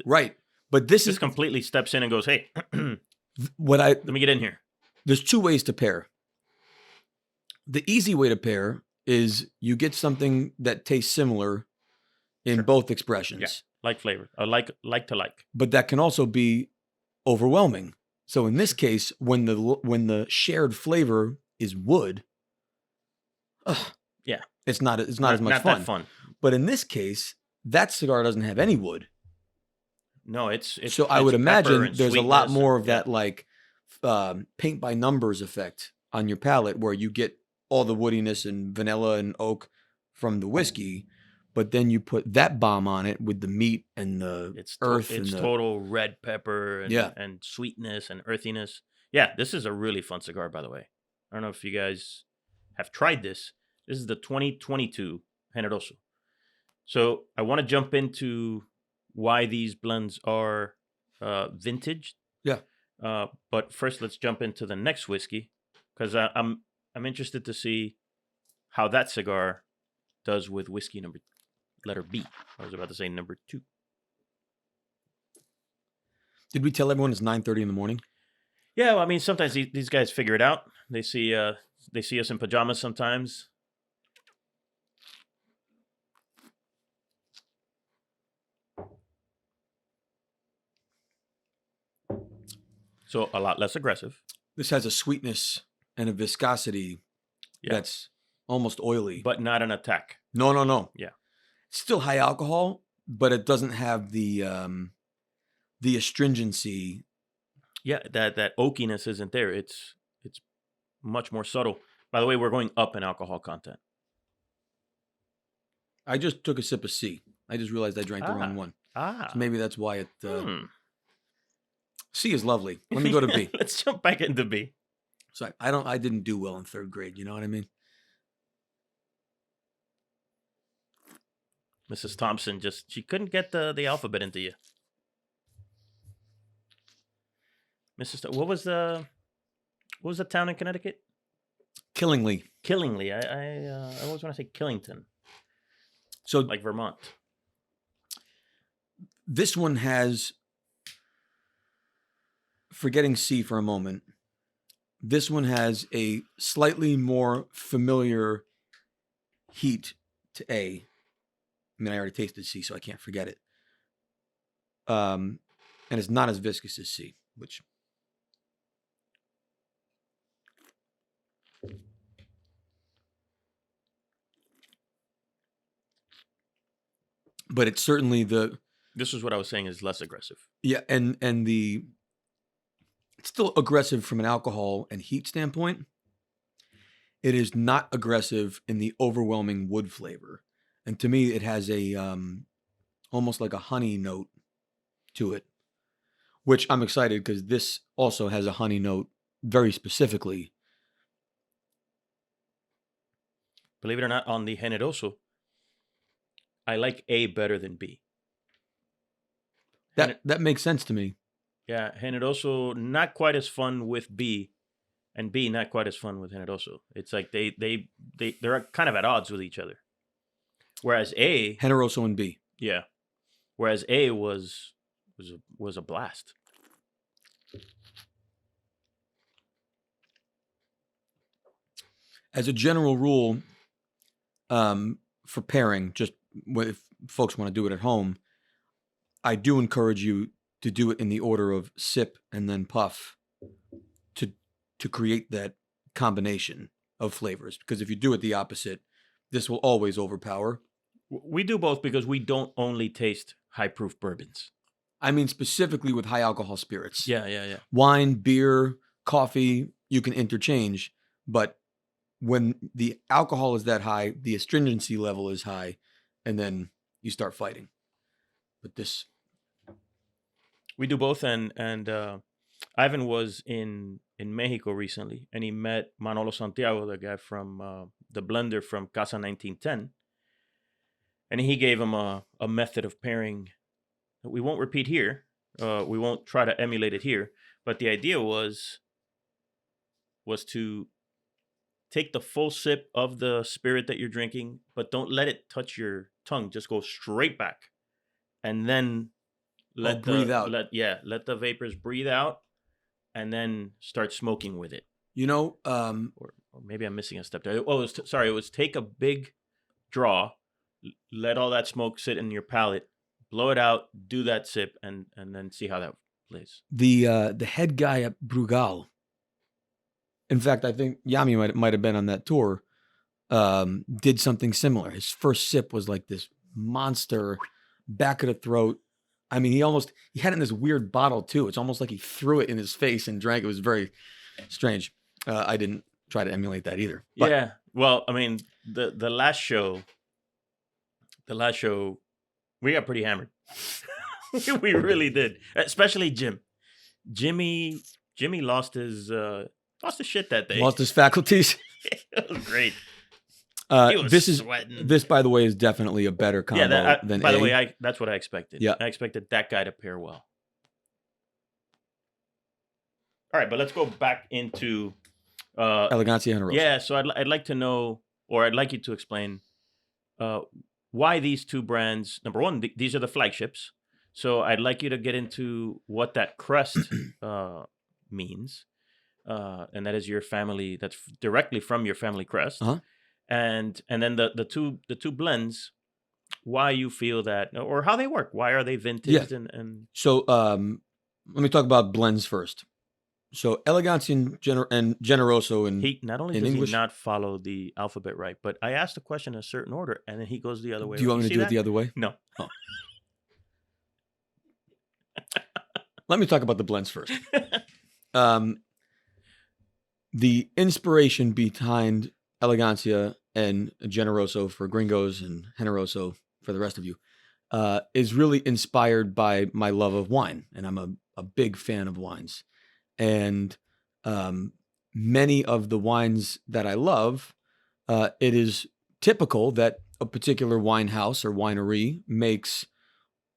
Right. But this is completely steps in and goes, "Hey, let me get in here." There's two ways to pair. The easy way to pair is you get something that tastes similar in both expressions. Yeah, like flavor, like to like. But that can also be overwhelming. So in this case, when the shared flavor is wood, yeah, it's not as much not fun. That fun. But in this case, that cigar doesn't have any wood. No, it's so I would imagine there's a lot more of yeah. that like paint by numbers effect on your palate, where you get all the woodiness and vanilla and oak from the whiskey, but then you put that bomb on it with the meat and the earth. It's total red pepper and sweetness and earthiness. Yeah, this is a really fun cigar, by the way. I don't know if you guys have tried this. This is the 2022 Generoso. So I want to jump into why these blends are vintage. Yeah. But first, let's jump into the next whiskey, because I'm interested to see how that cigar does with whiskey letter B. I was about to say number 2. Did we tell everyone it's 9:30 in the morning? Yeah, well, I mean, sometimes these guys figure it out. They see us in pajamas sometimes. So a lot less aggressive. This has a sweetness and a viscosity that's almost oily. But not an attack. No. Yeah. It's still high alcohol, but it doesn't have the astringency. Yeah, that oakiness isn't there. It's much more subtle. By the way, we're going up in alcohol content. I just took a sip of C. I just realized I drank the wrong one. So maybe that's why it. C is lovely. Let me go to B. Let's jump back into B. So I didn't do well in third grade. You know what I mean? Mrs. Thompson she couldn't get the alphabet into you. What was the town in Connecticut? Killingly. Killingly. I always want to say Killington. So like Vermont. This one has, forgetting C for a moment, this one has a slightly more familiar heat to A. I mean, I already tasted C, so I can't forget it. And it's not as viscous as C, which... But it's certainly This is what I was saying is less aggressive. Yeah, and it's still aggressive from an alcohol and heat standpoint. It is not aggressive in the overwhelming wood flavor. And to me, it has a almost like a honey note to it, which I'm excited because this also has a honey note very specifically. Believe it or not, on the Generoso, I like A better than B. That makes sense to me. Yeah, Generoso not quite as fun with B, and B not quite as fun with Generoso. It's like they're kind of at odds with each other. Whereas A, Generoso and B. Yeah. Whereas A was a blast. As a general rule, for pairing, just if folks want to do it at home, I do encourage you to do it in the order of sip and then puff to create that combination of flavors. Because if you do it the opposite, this will always overpower. We do both because we don't only taste high proof bourbons. I mean, specifically with high alcohol spirits. Yeah. Wine, beer, coffee, you can interchange. But when the alcohol is that high, the astringency level is high, and then you start fighting. But this... We do both, and Ivan was in Mexico recently, and he met Manolo Santiago, the guy from the blender from Casa 1910, and he gave him a method of pairing that we won't repeat here. We won't try to emulate it here, but the idea was to take the full sip of the spirit that you're drinking, but don't let it touch your tongue. Just go straight back, and then breathe out. Let the vapors breathe out, and then start smoking with it. You know, or maybe I'm missing a step there. Oh, it was take a big draw, let all that smoke sit in your palate, blow it out, do that sip, and then see how that plays. The head guy at Brugal, in fact, I think Yami might have been on that tour, did something similar. His first sip was like this monster back of the throat. I mean, he had it in this weird bottle too. It's almost like he threw it in his face and drank. It was very strange. I didn't try to emulate that either. But yeah. Well, I mean, the last show, we got pretty hammered. We really did. Especially Jim. Jimmy lost his shit that day. Lost his faculties. It was great. Sweating. This, by the way, is definitely a better combo than by A. the way, that's what I expected. Yeah. I expected that guy to pair well. All right, but let's go back into Elegancia Generosa. Yeah, so I'd like to know, or I'd like you to explain why these two brands. Number one, these are the flagships. So I'd like you to get into what that crest means, and that is your family. That's directly from your family crest. Uh-huh. And then the two blends, why you feel that, or how they work. Why are they vintage? Yeah. And So let me talk about blends first. So Elegancia and Generoso in he not only in does English, he not follow the alphabet right, but I asked a question in a certain order, and then he goes the other way. Do you want me to do it the other way? No. Oh. Let me talk about the blends first. the inspiration behind Elegancia and Generoso for gringos and Generoso for the rest of you is really inspired by my love of wine. And I'm a big fan of wines. And many of the wines that I love, it is typical that a particular wine house or winery makes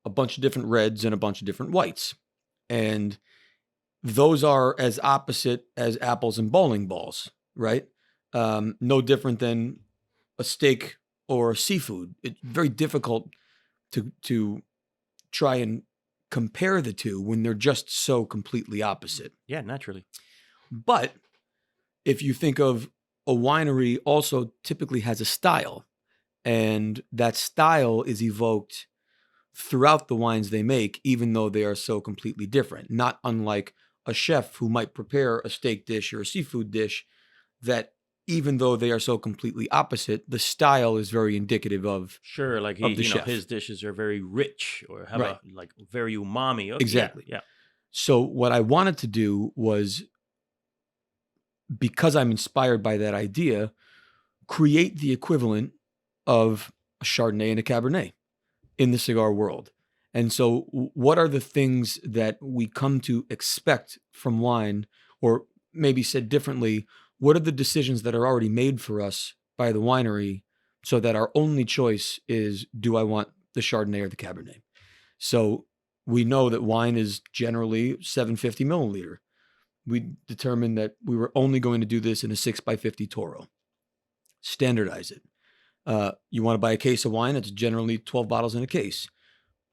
a bunch of different reds and a bunch of different whites. And those are as opposite as apples and bowling balls, right? No different than a steak or seafood. It's very difficult to try and compare the two when they're just so completely opposite. Yeah, naturally. But if you think of a winery also typically has a style, and that style is evoked throughout the wines they make, even though they are so completely different. Not unlike a chef who might prepare a steak dish or a seafood dish that, even though they are so completely opposite, the style is very indicative of Sure, like chef. his dishes are very rich or have Right. a like very umami. Okay, Exactly. Yeah. So what I wanted to do was, because I'm inspired by that idea, create the equivalent of a Chardonnay and a Cabernet in the cigar world. And so what are the things that we come to expect from wine, or maybe said differently, what are the decisions that are already made for us by the winery so that our only choice is, do I want the Chardonnay or the Cabernet? So we know that wine is generally 750 milliliter. We determined that we were only going to do this in a 6x50 Toro. Standardize it. You want to buy a case of wine, it's generally 12 bottles in a case.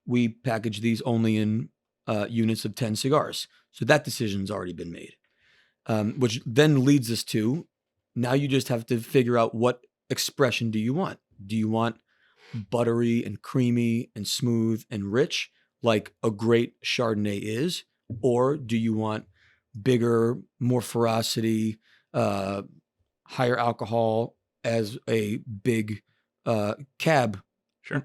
We package these only in units of 10 cigars. So that decision's already been made. Which then leads us to, now you just have to figure out, what expression do you want? Do you want buttery and creamy and smooth and rich like a great Chardonnay is? Or do you want bigger, more ferocity, higher alcohol as a big cab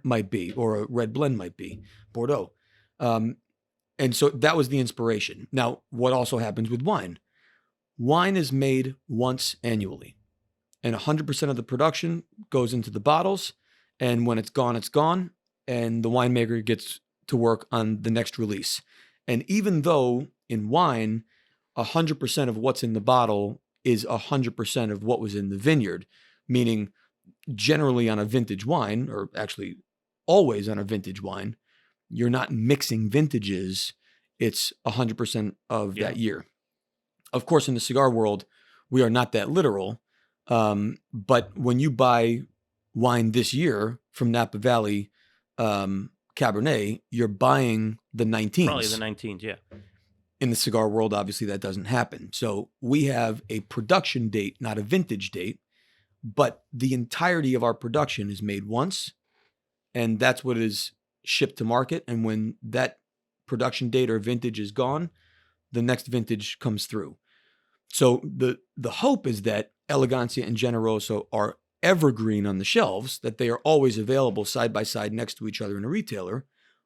might be, or a red blend might be, Bordeaux? And so that was the inspiration. Now, what also happens with wine? Wine is made once annually, and 100% of the production goes into the bottles. And when it's gone, and the winemaker gets to work on the next release. And even though in wine, 100% of what's in the bottle is 100% of what was in the vineyard, meaning generally on a vintage wine, or actually always on a vintage wine, you're not mixing vintages. It's 100% of that year. Of course, in the cigar world, we are not that literal. But when you buy wine this year from Napa Valley Cabernet, you're buying the 19s. Probably the 19s, yeah. In the cigar world, obviously, that doesn't happen. So we have a production date, not a vintage date, but the entirety of our production is made once, and that's what is shipped to market. And when that production date or vintage is gone, the next vintage comes through. So the hope is that Elegancia and Generoso are evergreen on the shelves, that they are always available side by side next to each other in a retailer,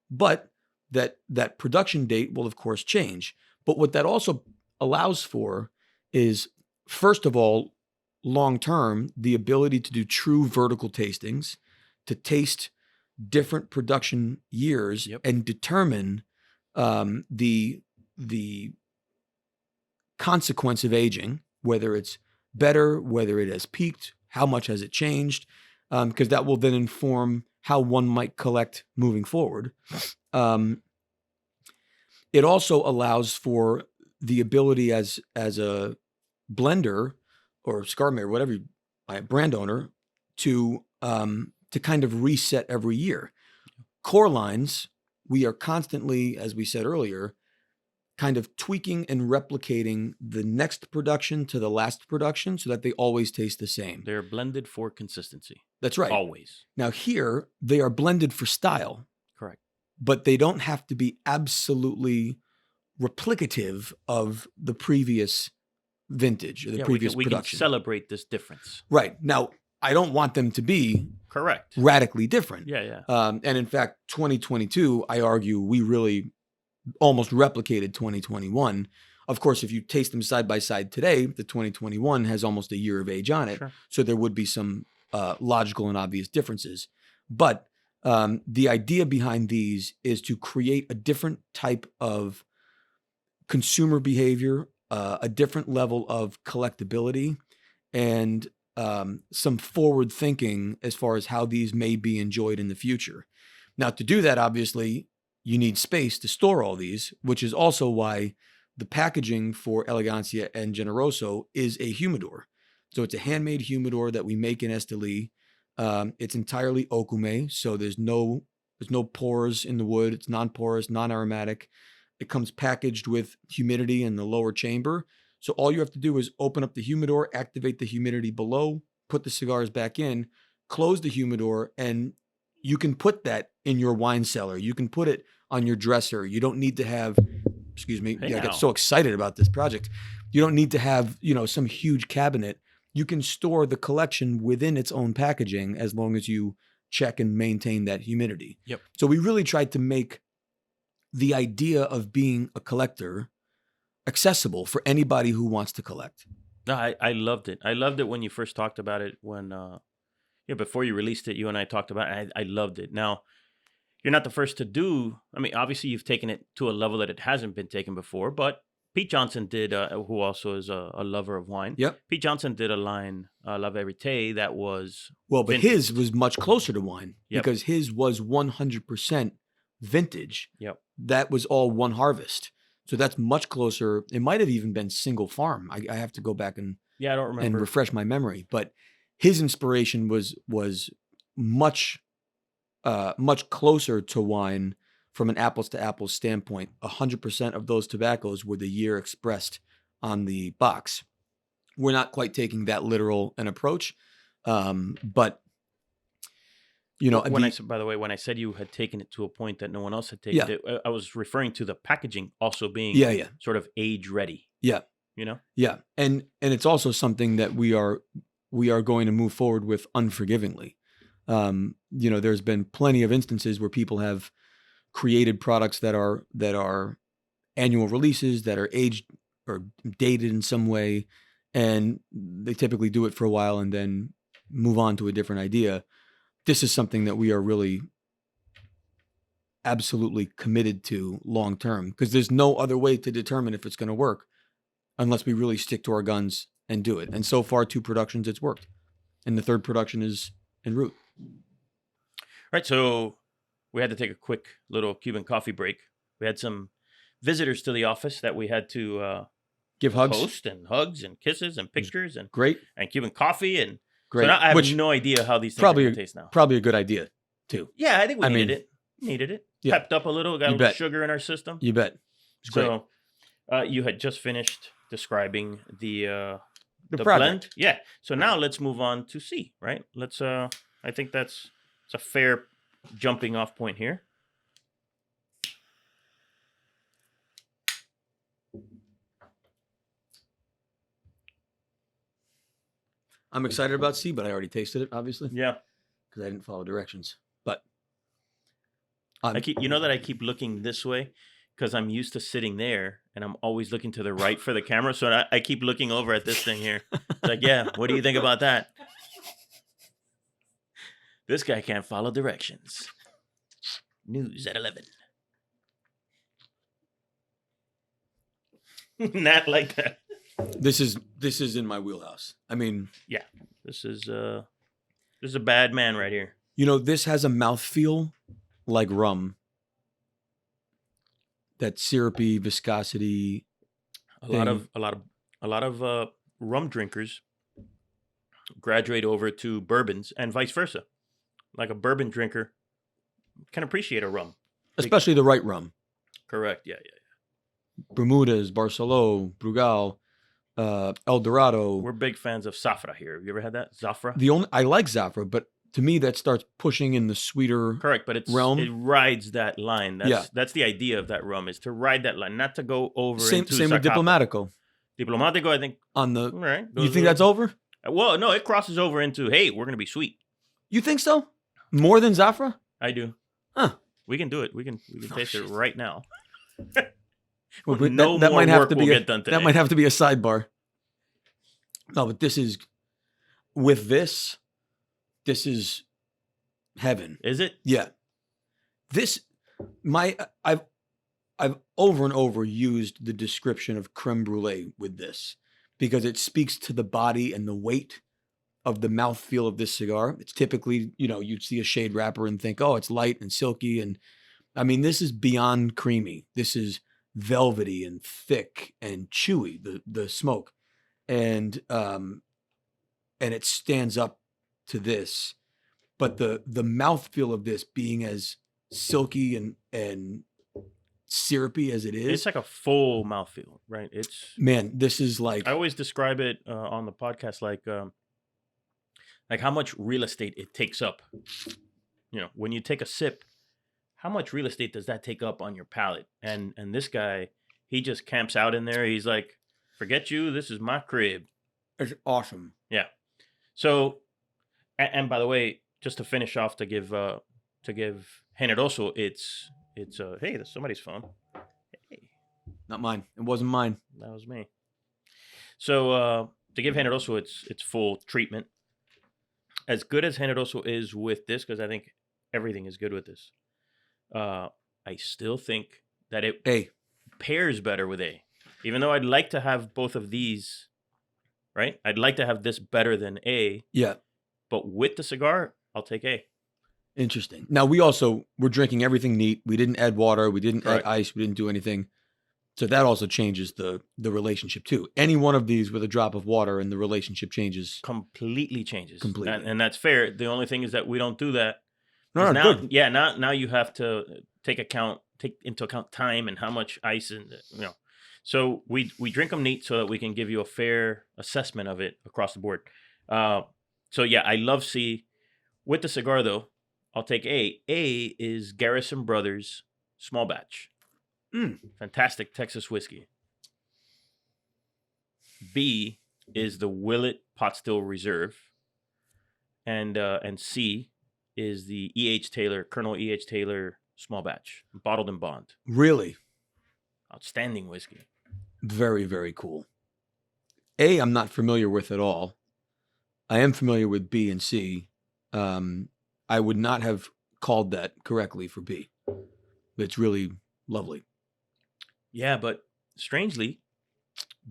but that production date will, of course, change. But what that also allows for is, first of all, long-term, the ability to do true vertical tastings, to taste different production years and determine the consequence of aging, whether it's better, whether it has peaked, how much has it changed, because that will then inform how one might collect moving forward. It also allows for the ability as a blender or cigar maker, whatever, brand owner, to kind of reset every year. Core lines, we are constantly, as we said earlier, kind of tweaking and replicating the next production to the last production so that they always taste the same. They're blended for consistency. That's right. Always. Now here, they are blended for style. Correct. But they don't have to be absolutely replicative of the previous vintage or the previous we production. We can celebrate this difference. Right. Now, I don't want them to be correct, radically different. Yeah. And in fact, 2022, I argue, we really almost replicated 2021 Of course, if you taste them side by side today, the 2021 has almost a year of age on it. Sure. So there would be some logical and obvious differences. But the idea behind these is to create a different type of consumer behavior, a different level of collectability, and some forward thinking as far as how these may be enjoyed in the future. Now, to do that, obviously, you need space to store all these, which is also why the packaging for Elegancia and Generoso is a humidor. So it's a handmade humidor that we make in Esteli. It's entirely okume, so there's no pores in the wood. It's non-porous, non-aromatic. It comes packaged with humidity in the lower chamber. So all you have to do is open up the humidor, activate the humidity below, put the cigars back in, close the humidor, and you can put that in your wine cellar. You can put it on your dresser. You don't need to have, excuse me, Hey, I now. got so excited about this project. You don't need to have, some huge cabinet. You can store the collection within its own packaging as long as you check and maintain that humidity. Yep. So we really tried to make the idea of being a collector accessible for anybody who wants to collect. No, I loved it. I loved it when you first talked about it. When before you released it, you and I talked about it. I loved it. Now, you're not the first to do. I mean, obviously, you've taken it to a level that it hasn't been taken before. But Pete Johnson did, who also is a lover of wine. Yep. Pete Johnson did a line, La Verite, that was Well, but vintage. his was much closer to wine Yep. because his was 100% vintage. Yep. That was all one harvest. So that's much closer. It might have even been single farm. I have to go back and I don't remember. refresh my memory. But his inspiration was much closer to wine from an apples to apples standpoint. 100% of those tobaccos were the year expressed on the box. We're not quite taking that literal an approach, but when I said, by the way, when I said you had taken it to a point that no one else had taken it, I was referring to the packaging also being sort of age ready. Yeah. Yeah. And it's also something that we are going to move forward with unforgivingly. There's been plenty of instances where people have created products that are annual releases that are aged or dated in some way, and they typically do it for a while and then move on to a different idea. This is something that we are really absolutely committed to long term, because there's no other way to determine if it's going to work unless we really stick to our guns and do it. And so far, 2 productions, it's worked. And the 3rd production is en route. Right. So we had to take a quick little Cuban coffee break. We had some visitors to the office that we had to give hugs, host, and hugs and kisses and pictures and great Cuban coffee and great. So now I have no idea how these things are going to taste now. Probably a good idea too. Yeah, I think we needed it. Yeah. Pepped up a little, got a little sugar in our system. You bet. It's great. So you had just finished describing the blend. Yeah. So now let's move on to C, right? Let's I think it's a fair jumping off point here. I'm excited about C, but I already tasted it, obviously. Yeah. Because I didn't follow directions. But I keep looking this way because I'm used to sitting there, and I'm always looking to the right for the camera. So I keep looking over at this thing here. It's like, yeah, what do you think about that? This guy can't follow directions. News at 11. Not like that. This is in my wheelhouse. I mean, yeah, this is a bad man right here. This has a mouthfeel like rum. That syrupy viscosity. A lot of rum drinkers graduate over to bourbons and vice versa. Like a bourbon drinker can appreciate a rum, especially the right rum. Correct. Yeah. Bermudez, Barceló, Brugal, El Dorado. We're big fans of Zafra here. Have you ever had that? Zafra? I like Zafra, but to me that starts pushing in the sweeter correct, but it rides that line. That's the idea of that rum, is to ride that line, not to go over into same with Diplomatico. Diplomatico, I think on the right. You think that's over? Well, no, it crosses over into, hey, we're gonna be sweet. You think so? More than Zafra? I do. Huh. We can do it. We can taste it right now. Well, No that more might have work to will be get done today. that might have to be a sidebar. No, but this is heaven. Is it? Yeah. I've over and over used the description of creme brulee with this because it speaks to the body and the weight of the mouthfeel of this cigar. It's typically, you'd see a shade wrapper and think, oh, it's light and silky. And I mean, this is beyond creamy. This is velvety and thick and chewy, the smoke. And it stands up to this. But the mouthfeel of this being as silky and syrupy as it is. It's like a full mouthfeel, right? Man, this is like... I always describe it on the podcast like how much real estate it takes up. When you take a sip, how much real estate does that take up on your palate? And this guy, he just camps out in there. He's like, forget you, this is my crib. It's awesome. Yeah. So, and by the way, just to finish off, to give Generoso, it's hey, that's somebody's phone. Hey, not mine. It wasn't mine. That was me. So to give Generoso its full treatment, as good as Generoso is with this, because I think everything is good with this, I still think that it pairs better with A. Even though I'd like to have both of these, right? I'd like to have this better than A. Yeah. But with the cigar, I'll take A. Interesting. Now, we're drinking everything neat. We didn't add water. We didn't add ice. We didn't do anything. So that also changes the relationship too. Any one of these with a drop of water and the relationship changes. Completely changes. Completely. And that's fair. The only thing is that we don't do that. No, now, good. Yeah, now you have to take into account time and how much ice and So we drink them neat so that we can give you a fair assessment of it across the board. So yeah, I love C. With the cigar though, I'll take A. A is Garrison Brothers small batch. Fantastic Texas whiskey. B is the Willett Pot Still Reserve. And C is the Colonel E.H. Taylor small batch, bottled in bond. Really? Outstanding whiskey. Very, very cool. A, I'm not familiar with at all. I am familiar with B and C. I would not have called that correctly for B. It's really lovely. Yeah, but strangely,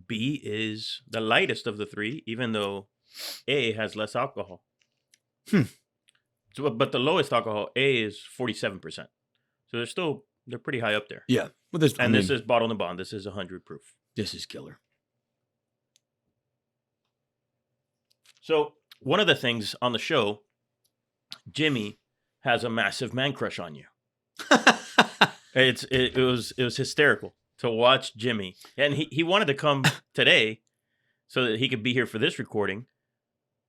B is the lightest of the three, even though A has less alcohol. So, but the lowest alcohol, A, is 47%. So they're pretty high up there. Yeah. Well, this is bottled in bond. This is 100 proof. This is killer. So one of the things on the show, Jimmy has a massive man crush on you. It was hysterical to watch Jimmy, and he wanted to come today so that he could be here for this recording.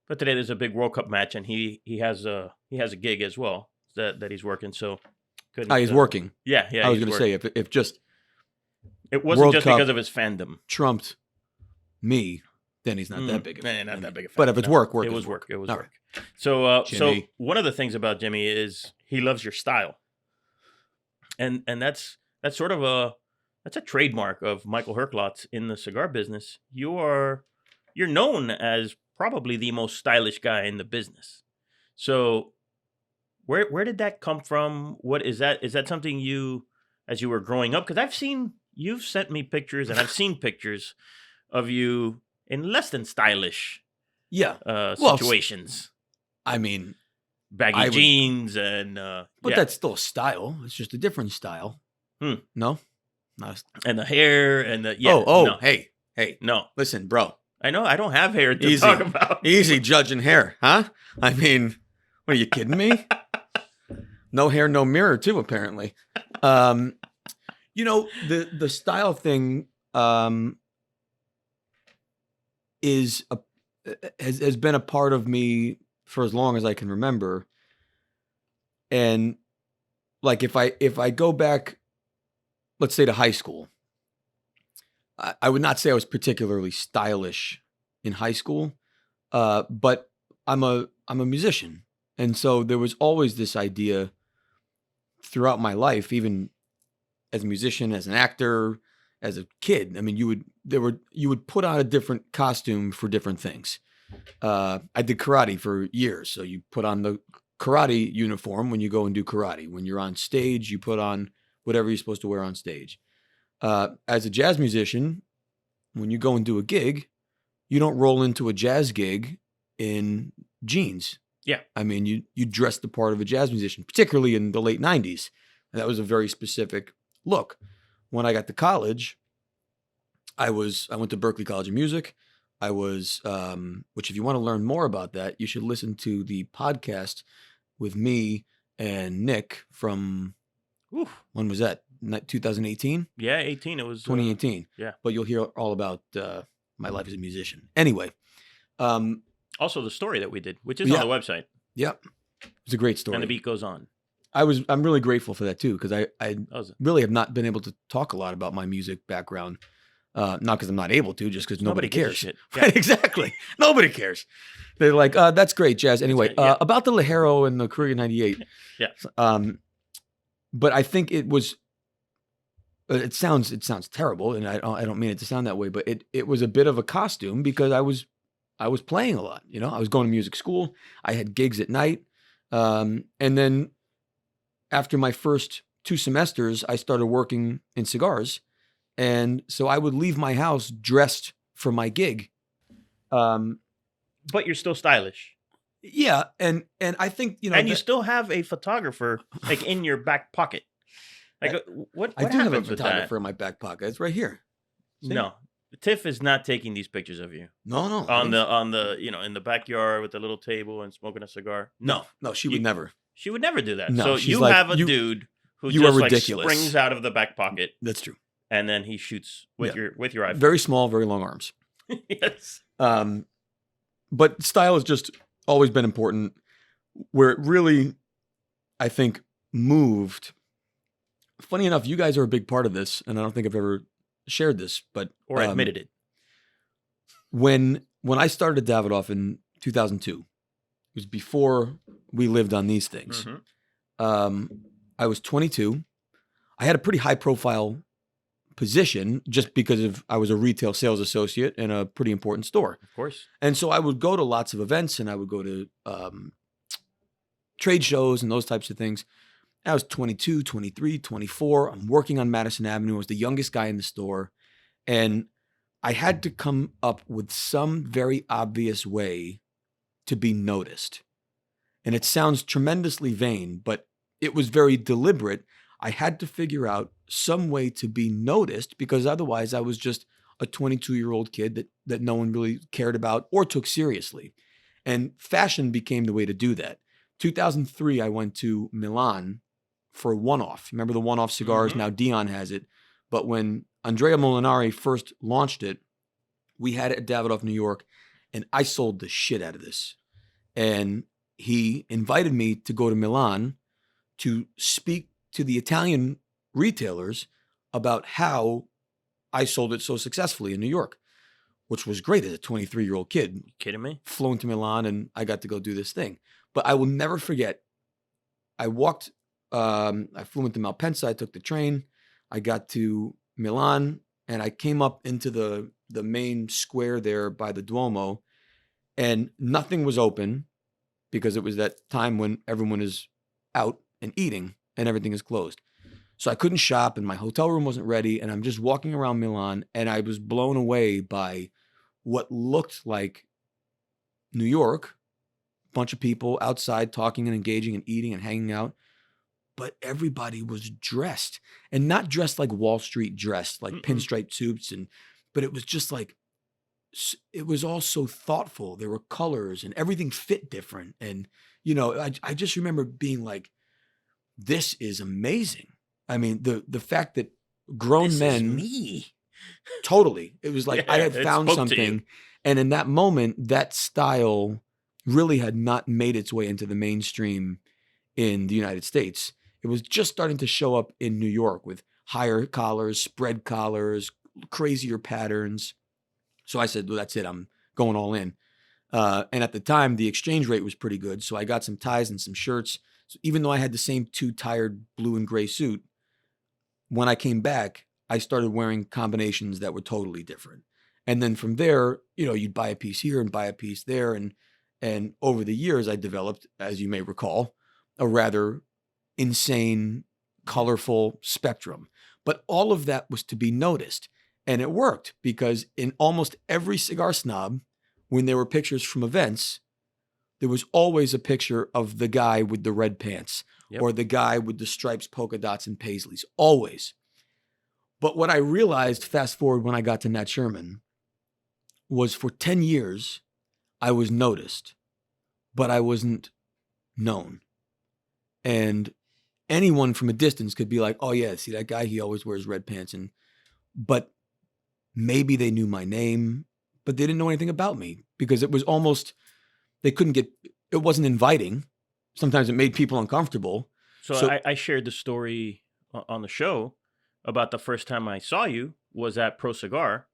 But today there's a big World Cup match, and he has a gig as well that he's working. So couldn't. He's working. Yeah. I was going to say if just it wasn't World just Cup because of his fandom trumped me, then he's not that big. Not that big. But if it's work, it was work. It was All work. So Jimmy. one of the things about Jimmy is he loves your style, and that's sort of a trademark of Michael Herklots in the cigar business. You're known as probably the most stylish guy in the business. So where did that come from? What is that? Is that something you, as you were growing up? Because you've sent me pictures, and I've seen pictures of you in less than stylish situations. I mean, baggy jeans and but that's still a style. It's just a different style. No, and the hair and the no. Hey, no. Listen, bro. I know I don't have hair to talk about. Easy judging hair, huh? I mean, what are you kidding me? No hair, no mirror, too. Apparently, the style thing has been a part of me for as long as I can remember. And like if I go back, let's say to high school, I would not say I was particularly stylish in high school, but I'm a musician, and so there was always this idea throughout my life, even as a musician, as an actor, as a kid. I mean, you would put on a different costume for different things. I did karate for years, so you put on the karate uniform when you go and do karate. When you're on stage, you put on whatever you're supposed to wear on stage. As a jazz musician, when you go and do a gig, you don't roll into a jazz gig in jeans. Yeah. I mean, you dress the part of a jazz musician, particularly in the late 90s. And that was a very specific look. When I got to college, I went to Berklee College of Music. I was, which if you want to learn more about that, you should listen to the podcast with me and Nick from, when was that? 2018? Yeah, 18. It was 2018. Yeah. But you'll hear all about my life as a musician. Anyway. Also the story that we did, which is on the website. Yep. It's a great story. And the beat goes on. I'm really grateful for that too, because I really have not been able to talk a lot about my music background. Not because I'm not able to, just because nobody cares. Shit. Right, Yeah. exactly. Nobody cares. They're like, that's great, Jazz. Anyway, Yeah. About the Ligero and the Korea 98. Yeah. But I think it was. It sounds terrible, and I don't mean it to sound that way, but it was a bit of a costume because I was playing a lot. You know, I was going to music school. I had gigs at night, and then after my first 2 semesters, I started working in cigars, and so I would leave my house dressed for my gig. But you're still stylish. Yeah, and I think and you still have a photographer like in your back pocket. Like what I do have a happens with that? photographer in my back pocket. It's right here. See? No, Tiff is not taking these pictures of you No. on the in the backyard with the little table and smoking a cigar. No, she would never. She would never do that. No, so she's you like, have a you- dude who you just are like ridiculous. springs out of the back pocket That's true. and then he shoots with your iPhone. Very small, very long arms. Yes. But style has just always been important. Where it really, I think, moved. Funny enough, you guys are a big part of this, and I don't think I've ever shared this, but Or admitted it. When I started Davidoff in 2002, it was before we lived on these things. Mhm. I was 22. I had a pretty high profile position just because I was a retail sales associate in a pretty important store. Of course. And so I would go to lots of events and I would go to trade shows and those types of things. I was 22, 23, 24. I'm working on Madison Avenue. I was the youngest guy in the store. And I had to come up with some very obvious way to be noticed. And it sounds tremendously vain, but it was very deliberate. I had to figure out some way to be noticed because otherwise I was just a 22-year-old kid that no one really cared about or took seriously. And fashion became the way to do that. 2003, I went to Milan for a one-off. Remember the one-off cigars? Mhm. Now Dion has it. But when Andrea Molinari first launched it, we had it at Davidoff, New York, and I sold the shit out of this. And he invited me to go to Milan to speak to the Italian retailers about how I sold it so successfully in New York, which was great as a 23-year-old kid. You kidding me? Flown to Milan and I got to go do this thing. But I will never forget, I flew into Malpensa, I took the train, I got to Milan, and I came up into the main square there by the Duomo, and nothing was open because it was that time when everyone is out and eating and everything is closed. So I couldn't shop and my hotel room wasn't ready, and I'm just walking around Milan, and I was blown away by what looked like New York, bunch of people outside talking and engaging and eating and hanging out. But everybody was dressed, and not dressed like Wall Street dressed, like pinstripe suits, but it was just like, it was all so thoughtful. There were colors and everything fit different. And, I just remember being like, this is amazing. I mean, the fact that grown This men, is me. totally, it was like Yeah, I had it found spoke to you. something. And in that moment, that style really had not made its way into the mainstream in the United States. It was just starting to show up in New York with higher collars, spread collars, crazier patterns. So I said, well, that's it. I'm going all in. And at the time, the exchange rate was pretty good. So I got some ties and some shirts. So even though I had the same 2 tired blue and gray suit, when I came back, I started wearing combinations that were totally different. And then from there, you'd buy a piece here and buy a piece there. And over the years, I developed, as you may recall, a rather insane, colorful spectrum. But all of that was to be noticed. And it worked because in almost every Cigar Snob, when there were pictures from events, there was always a picture of the guy with the red pants or the guy with the stripes, polka dots, and paisleys. Always. But what I realized, fast forward when I got to Nat Sherman, was for 10 years, I was noticed, but I wasn't known. And anyone from a distance could be like, oh yeah, see that guy, he always wears red pants. But maybe they knew my name, but they didn't know anything about me because it was almost, it wasn't inviting. Sometimes it made people uncomfortable. So I shared the story on the show about the first time I saw you was at Pro Cigar.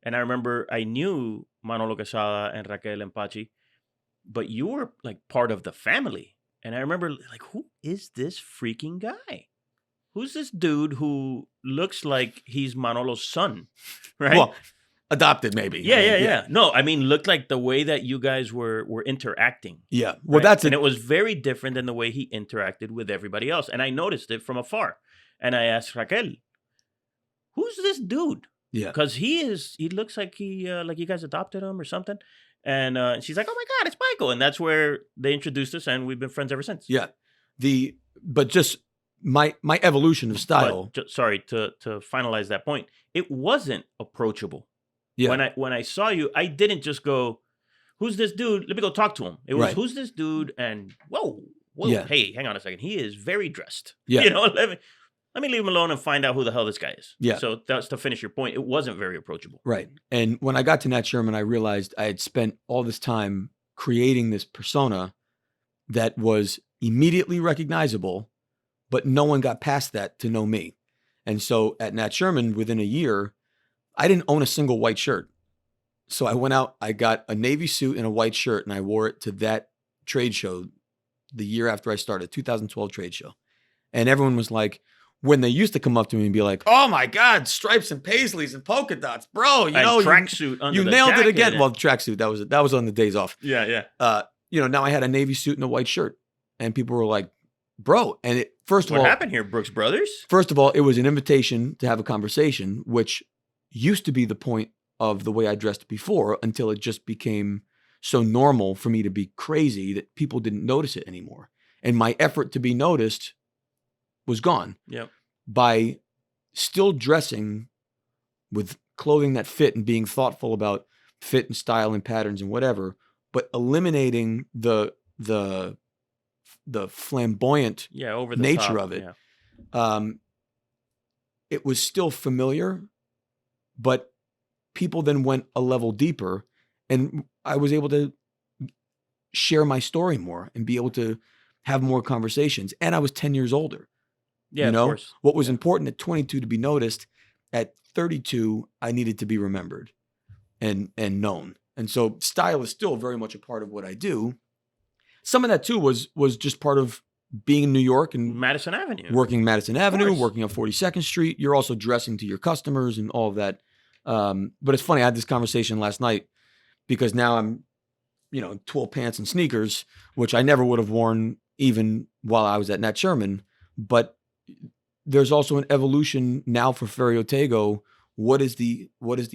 And I remember I knew Manolo Quesada and Raquel Empachi, but you were like part of the family. And I remember like, who is this freaking guy? Who's this dude who looks like he's Manolo's son, right? Well, adopted maybe. Yeah. No, I mean, looked like the way that you guys were interacting. Yeah. Well, right? And it was very different than the way he interacted with everybody else. And I noticed it from afar. And I asked Raquel, who's this dude? Yeah. Because he looks like like you guys adopted him or something. And she's like, oh my God, it's Michael. And that's where they introduced us and we've been friends ever since. Yeah. But just my evolution of style. Sorry, to finalize that point, it wasn't approachable. Yeah. When I saw you, I didn't just go, who's this dude? Let me go talk to him. It was, who's this dude? And whoa, yeah. Hey, hang on a second. He is very dressed. Yeah. Let me leave him alone and find out who the hell this guy is. Yeah. So that's to finish your point. It wasn't very approachable. Right. And when I got to Nat Sherman, I realized I had spent all this time creating this persona that was immediately recognizable, but no one got past that to know me. And so at Nat Sherman, within a year, I didn't own a single white shirt. So I went out, I got a navy suit and a white shirt, and I wore it to that trade show the year after I started, 2012 trade show. And everyone was like, when they used to come up to me and be like, oh my God, stripes and paisleys and polka dots, bro, tracksuit under you the nailed it again. jacket. Well, tracksuit, that was on the days off. Yeah. Now I had a navy suit and a white shirt, and people were like, bro. And first of all, what happened here, Brooks Brothers? First of all, it was an invitation to have a conversation, which used to be the point of the way I dressed before, until it just became so normal for me to be crazy that people didn't notice it anymore. And my effort to be noticed was gone. Yep. By still dressing with clothing that fit and being thoughtful about fit and style and patterns and whatever, but eliminating the flamboyant over the nature top, of it. Yeah. It was still familiar, but people then went a level deeper, and I was able to share my story more and be able to have more conversations. And I was 10 years older. Yeah, of course. What was important at 22 to be noticed, at 32, I needed to be remembered and known. And so style is still very much a part of what I do. Some of that too was just part of being in New York and Madison Avenue, working Madison Avenue, working on 42nd Street. You're also dressing to your customers and all of that. But it's funny, I had this conversation last night because now I'm, twill pants and sneakers, which I never would have worn even while I was at Nat Sherman. But there's also an evolution now for Ferio Tego. What is the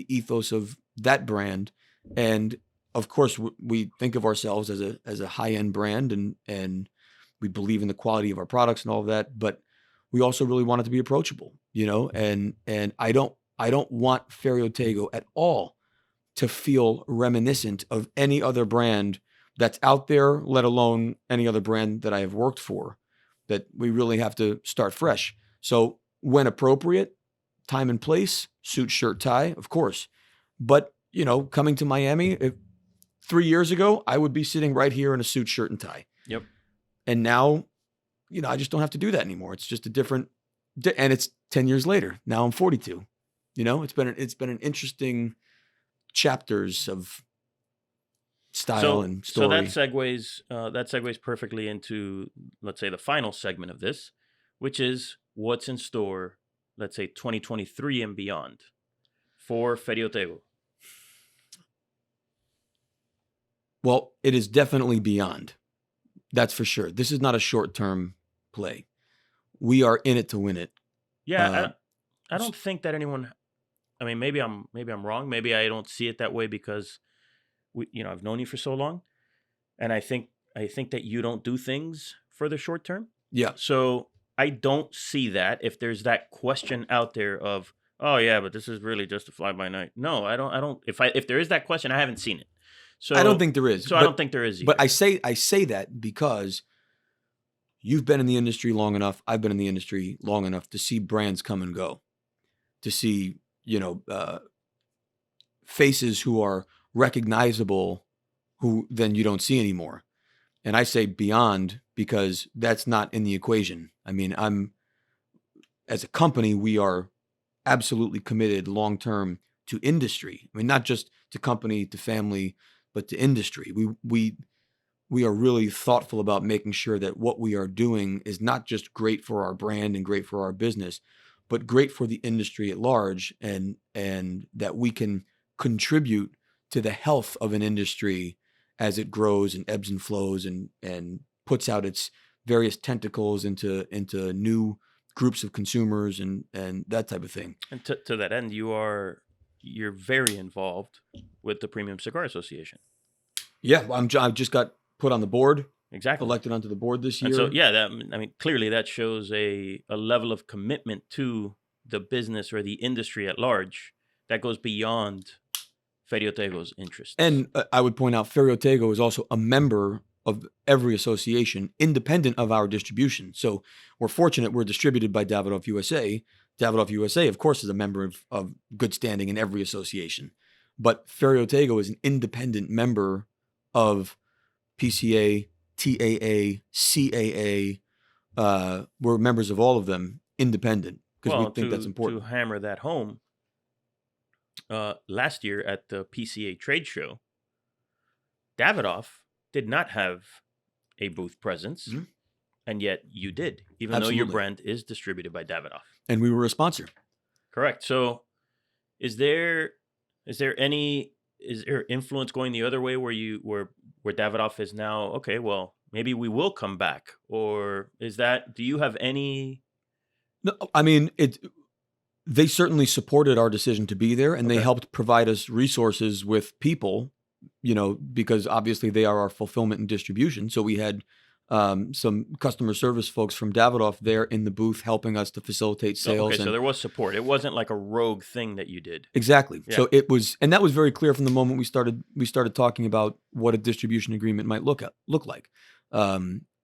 ethos of that brand? And of course, we think of ourselves as a high-end brand, and we believe in the quality of our products and all of that. But we also really want it to be approachable, And I don't want Ferio Tego at all to feel reminiscent of any other brand that's out there, let alone any other brand that I have worked for. That we really have to start fresh. So when appropriate, time and place, suit, shirt, tie, of course. But, coming to Miami, 3 years ago, I would be sitting right here in a suit, shirt, and tie. Yep. And now, I just don't have to do that anymore. It's just a different, and it's 10 years later. Now I'm 42. It's been an interesting chapters of style and story. So that segues perfectly into, let's say, the final segment of this, which is what's in store let's say 2023 and beyond for Ferio Tego? Well, it is definitely beyond. That's for sure. This is not a short-term play. We are in it to win it. Yeah, I don't think that anyone. I mean, maybe I'm wrong. Maybe I don't see it that way because I've known you for so long, and I think that you don't do things for the short term. Yeah. So I don't see that. If there's that question out there of, oh yeah, but this is really just a fly by night. No, I don't. If there is that question, I haven't seen it. So I don't think there is. So I don't think there is either. But I say that because you've been in the industry long enough. I've been in the industry long enough to see brands come and go, to see faces who are recognizable, who then you don't see anymore. And I say beyond because that's not in the equation. I mean, as a company, we are absolutely committed long term to industry. I mean, not just to company, to family, but to industry. We are really thoughtful about making sure that what we are doing is not just great for our brand and great for our business, but great for the industry at large, and that we can contribute to the health of an industry as it grows and ebbs and flows and puts out its various tentacles into new groups of consumers and that type of thing. And to that end, you're very involved with the Premium Cigar Association. Yeah, I just got put on the board. Exactly. Elected onto the board this year. And so, yeah, clearly that shows a level of commitment to the business or the industry at large that goes beyond Ferio Tego's interests. And I would point out Ferio Tego is also a member of every association, independent of our distribution. So we're fortunate we're distributed by Davidoff USA. Davidoff USA, of course, is a member of good standing in every association. But Ferio Tego is an independent member of PCA, TAA, CAA. We're members of all of them, independent, because we think that's important. To hammer that home, last year at the PCA trade show, Davidoff did not have a booth presence, and yet you did, even though your brand is distributed by Davidoff. And we were a sponsor. Correct. So is there influence going the other way where Davidoff is now, okay, well, maybe we will come back? Or do you have any? No, I mean, they certainly supported our decision to be there, and they helped provide us resources with people, because obviously they are our fulfillment and distribution. So we had some customer service folks from Davidoff there in the booth helping us to facilitate sales. Okay, so there was support. It wasn't like a rogue thing that you did. Exactly. Yeah. So it was, and that was very clear from the moment we started talking about what a distribution agreement might look like.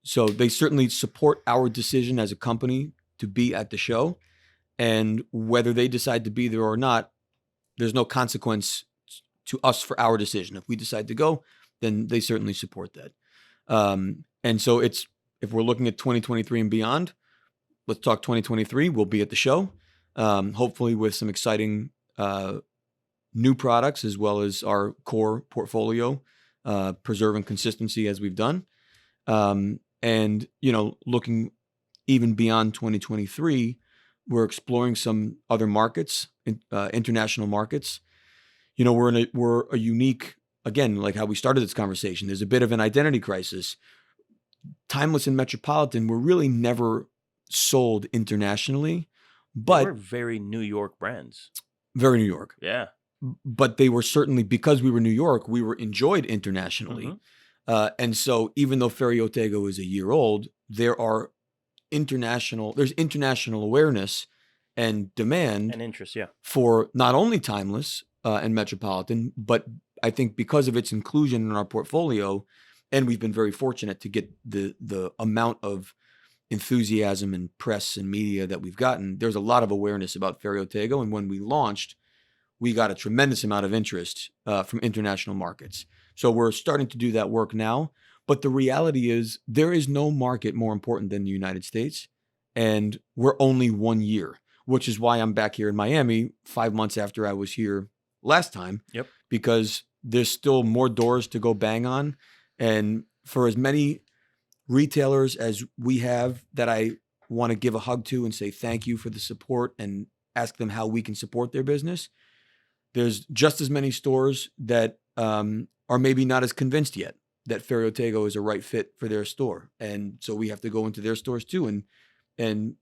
So they certainly support our decision as a company to be at the show, and whether they decide to be there or not, there's no consequence to us for our decision. If we decide to go, then they certainly support that. And so if we're looking at 2023 and beyond, let's talk 2023. We'll be at the show, hopefully with some exciting new products, as well as our core portfolio, preserving consistency as we've done. And, looking even beyond 2023, we're exploring some other markets, international markets. We're a unique, again, like how we started this conversation, there's a bit of an identity crisis. Timeless and Metropolitan were really never sold internationally, but they were very New York brands. Very New York. Yeah. But they were certainly, because we were New York, we were enjoyed internationally. And so even though Ferio Tego is a year old, there's international awareness and demand and interest, yeah, for not only Timeless and Metropolitan, but I think because of its inclusion in our portfolio, and we've been very fortunate to get the amount of enthusiasm and press and media that we've gotten, there's a lot of awareness about Ferio Tego. And when we launched, we got a tremendous amount of interest from international markets. So we're starting to do that work now. But the reality is there is no market more important than the United States. And we're only 1 year, which is why I'm back here in Miami 5 months after I was here last time. Yep. Because there's still more doors to go bang on. And for as many retailers as we have that I want to give a hug to and say thank you for the support and ask them how we can support their business. There's just as many stores that are maybe not as convinced yet that Ferio Tego is a right fit for their store. And so we have to go into their stores too and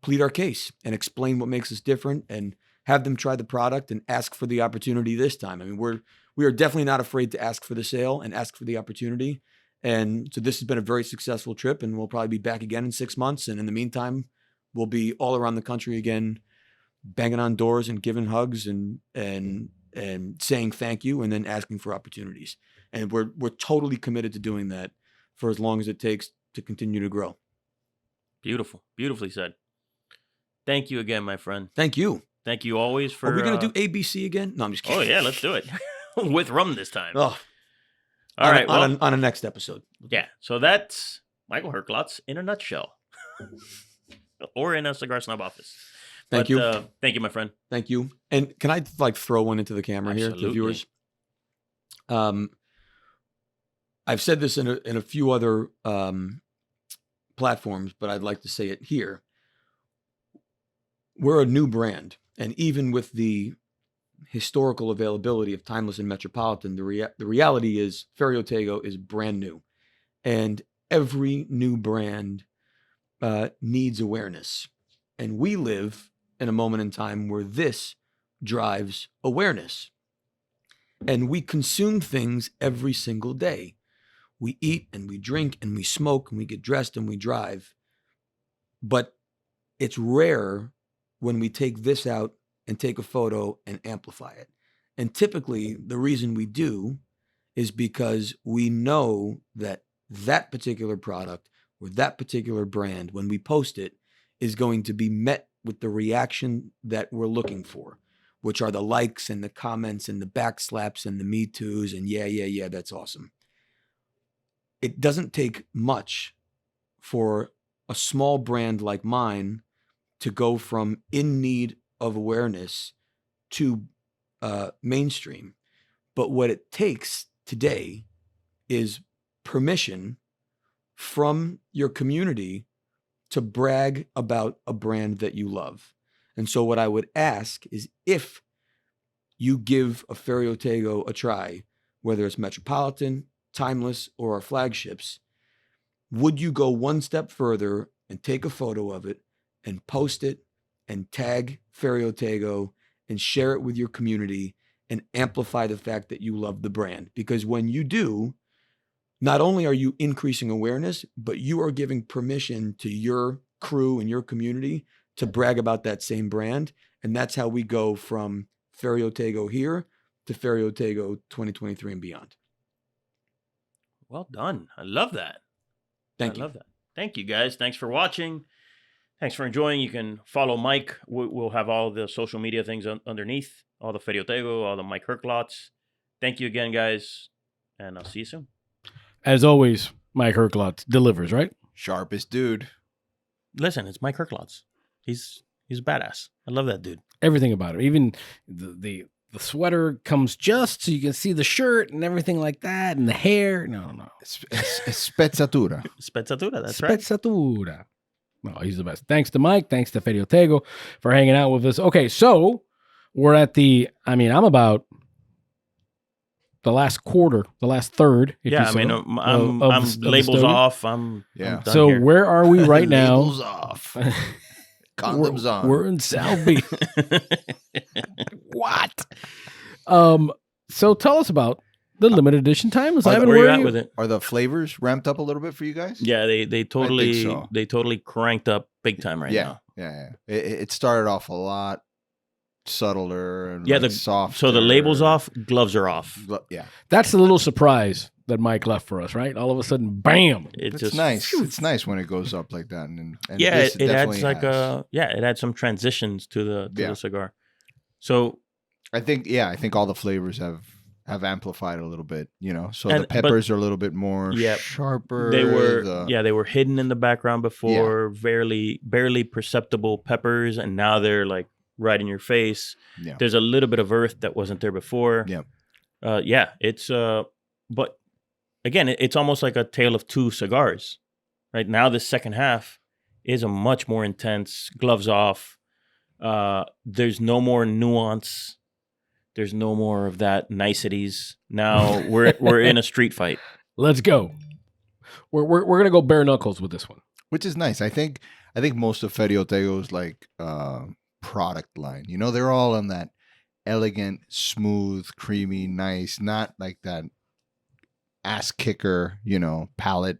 plead our case and explain what makes us different and have them try the product and ask for the opportunity this time. I mean, we are definitely not afraid to ask for the sale and ask for the opportunity. And so this has been a very successful trip, and we'll probably be back again in 6 months. And in the meantime, we'll be all around the country again, banging on doors and giving hugs and saying thank you and then asking for opportunities. And we're totally committed to doing that for as long as it takes to continue to grow. Beautiful. Beautifully said. Thank you again, my friend. Thank you. Thank you always for... Are we going to do ABC again? No, I'm just kidding. Oh, yeah, let's do it. With rum this time. Oh, all right. On a next episode. Yeah. So that's Michael Herklots in a nutshell. Or in a Cigar Snob office. Thank you. Thank you, my friend. Thank you. And can I throw one into the camera here to viewers? I've said this in a few other platforms, but I'd like to say it here. We're a new brand, and even with the historical availability of Timeless and Metropolitan, the reality is Ferio Tego is brand new, and every new brand needs awareness, and we live in a moment in time where this drives awareness, and we consume things every single day. We eat and we drink and we smoke and we get dressed and we drive, but it's rare when we take this out and take a photo and amplify it. And typically the reason we do is because we know that that particular product or that particular brand, when we post it, is going to be met with the reaction that we're looking for, which are the likes and the comments and the backslaps and the Me Too's and yeah, that's awesome. It doesn't take much for a small brand like mine to go from in need of awareness to mainstream. But what it takes today is permission from your community to brag about a brand that you love. And so what I would ask is, if you give a Ferio Tego a try, whether it's Metropolitan, Timeless, or our flagships, would you go one step further and take a photo of it and post it and tag Ferio Tego and share it with your community and amplify the fact that you love the brand? Because when you do, not only are you increasing awareness, but you are giving permission to your crew and your community to brag about that same brand. And that's how we go from Ferio Tego here to Ferio Tego 2023 and beyond. Well done. I love that. Thank you. I love that. Thank you, guys. Thanks for watching. Thanks for enjoying. You can follow Mike. We'll have all the social media things underneath, all the Ferio Tego, all the Mike Herklots. Thank you again, guys, and I'll see you soon. As always, Mike Herklots delivers, right? Sharpest dude. Listen, it's Mike Herklots. He's a badass. I love that dude. Everything about it. Even the sweater comes just so you can see the shirt and everything like that, and the hair. No. Spezzatura. Spezzatura, that's right. Spezzatura. No, he's the best. Thanks to Mike. Thanks to Ferio Tego for hanging out with us. Okay, so we're at I'm about the last quarter, the last third. Yeah, I'm labels off. I'm done so here. Where are we right now? Labels off. Condoms on. We're in South Beach. What? So tell us about the limited edition Timeless. Where are you at with it? Are the flavors ramped up a little bit for you guys? Yeah, they totally cranked up big time right now. Yeah. It started off a lot subtler and soft. So the label's off, gloves are off. Yeah. That's a little surprise that Mike left for us, right? All of a sudden, bam! It's nice. It's nice when it goes up like that, and yeah, it adds it adds some transitions to the cigar. So I think all the flavors have amplified a little bit, So the peppers are a little bit more sharper. They were hidden in the background before, barely perceptible peppers, and now they're like right in your face. Yeah. There's a little bit of earth that wasn't there before. Yeah. It's but again, it's almost like a tale of two cigars. Right now, the second half is a much more intense, gloves off. There's no more nuance. There's no more of that niceties. Now we're in a street fight. Let's go. We're gonna go bare knuckles with this one, which is nice. I think most of Ferio Tego's like product line, you know, they're all on that elegant, smooth, creamy, nice, not like that ass kicker, you know, palate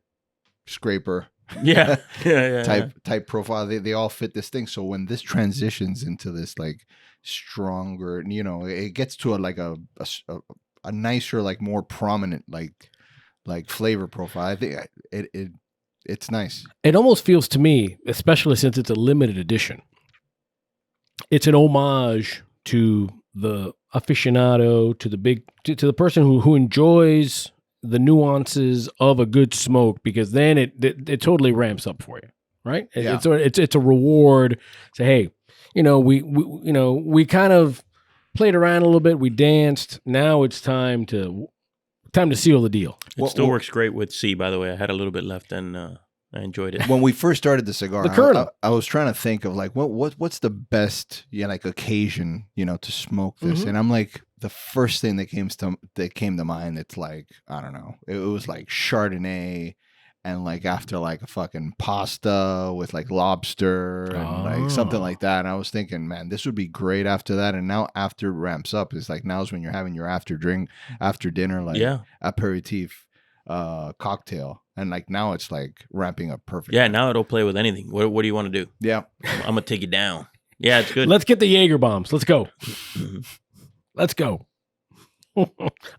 scraper. Yeah. type profile. They all fit this thing. So when this transitions into this like stronger, you know, it gets to a nicer, like more prominent like flavor profile. I think it's nice. It almost feels to me, especially since it's a limited edition, it's an homage to the aficionado, to the person who enjoys the nuances of a good smoke, because then it totally ramps up for you, right? Yeah. It's a reward. Say, hey, you know, we kind of played around a little bit, we danced. Now it's time to seal the deal. It still works great with C, by the way. I had a little bit left and I enjoyed it. When we first started the cigar, The Kernel. I was trying to think of like what's the best like occasion, you know, to smoke this, and I'm like, the first thing that came to mind, it's like, I don't know, it was like Chardonnay, and like after like a fucking pasta with like lobster and like something like that. And I was thinking, man, this would be great after that. And now after it ramps up, it's like now's when you're having your after dinner, like aperitif cocktail. And like now it's like ramping up perfect. Yeah, now it'll play with anything. What do you want to do? Yeah. I'm going to take it down. Yeah, it's good. Let's get the Jaeger bombs. Let's go. Let's go.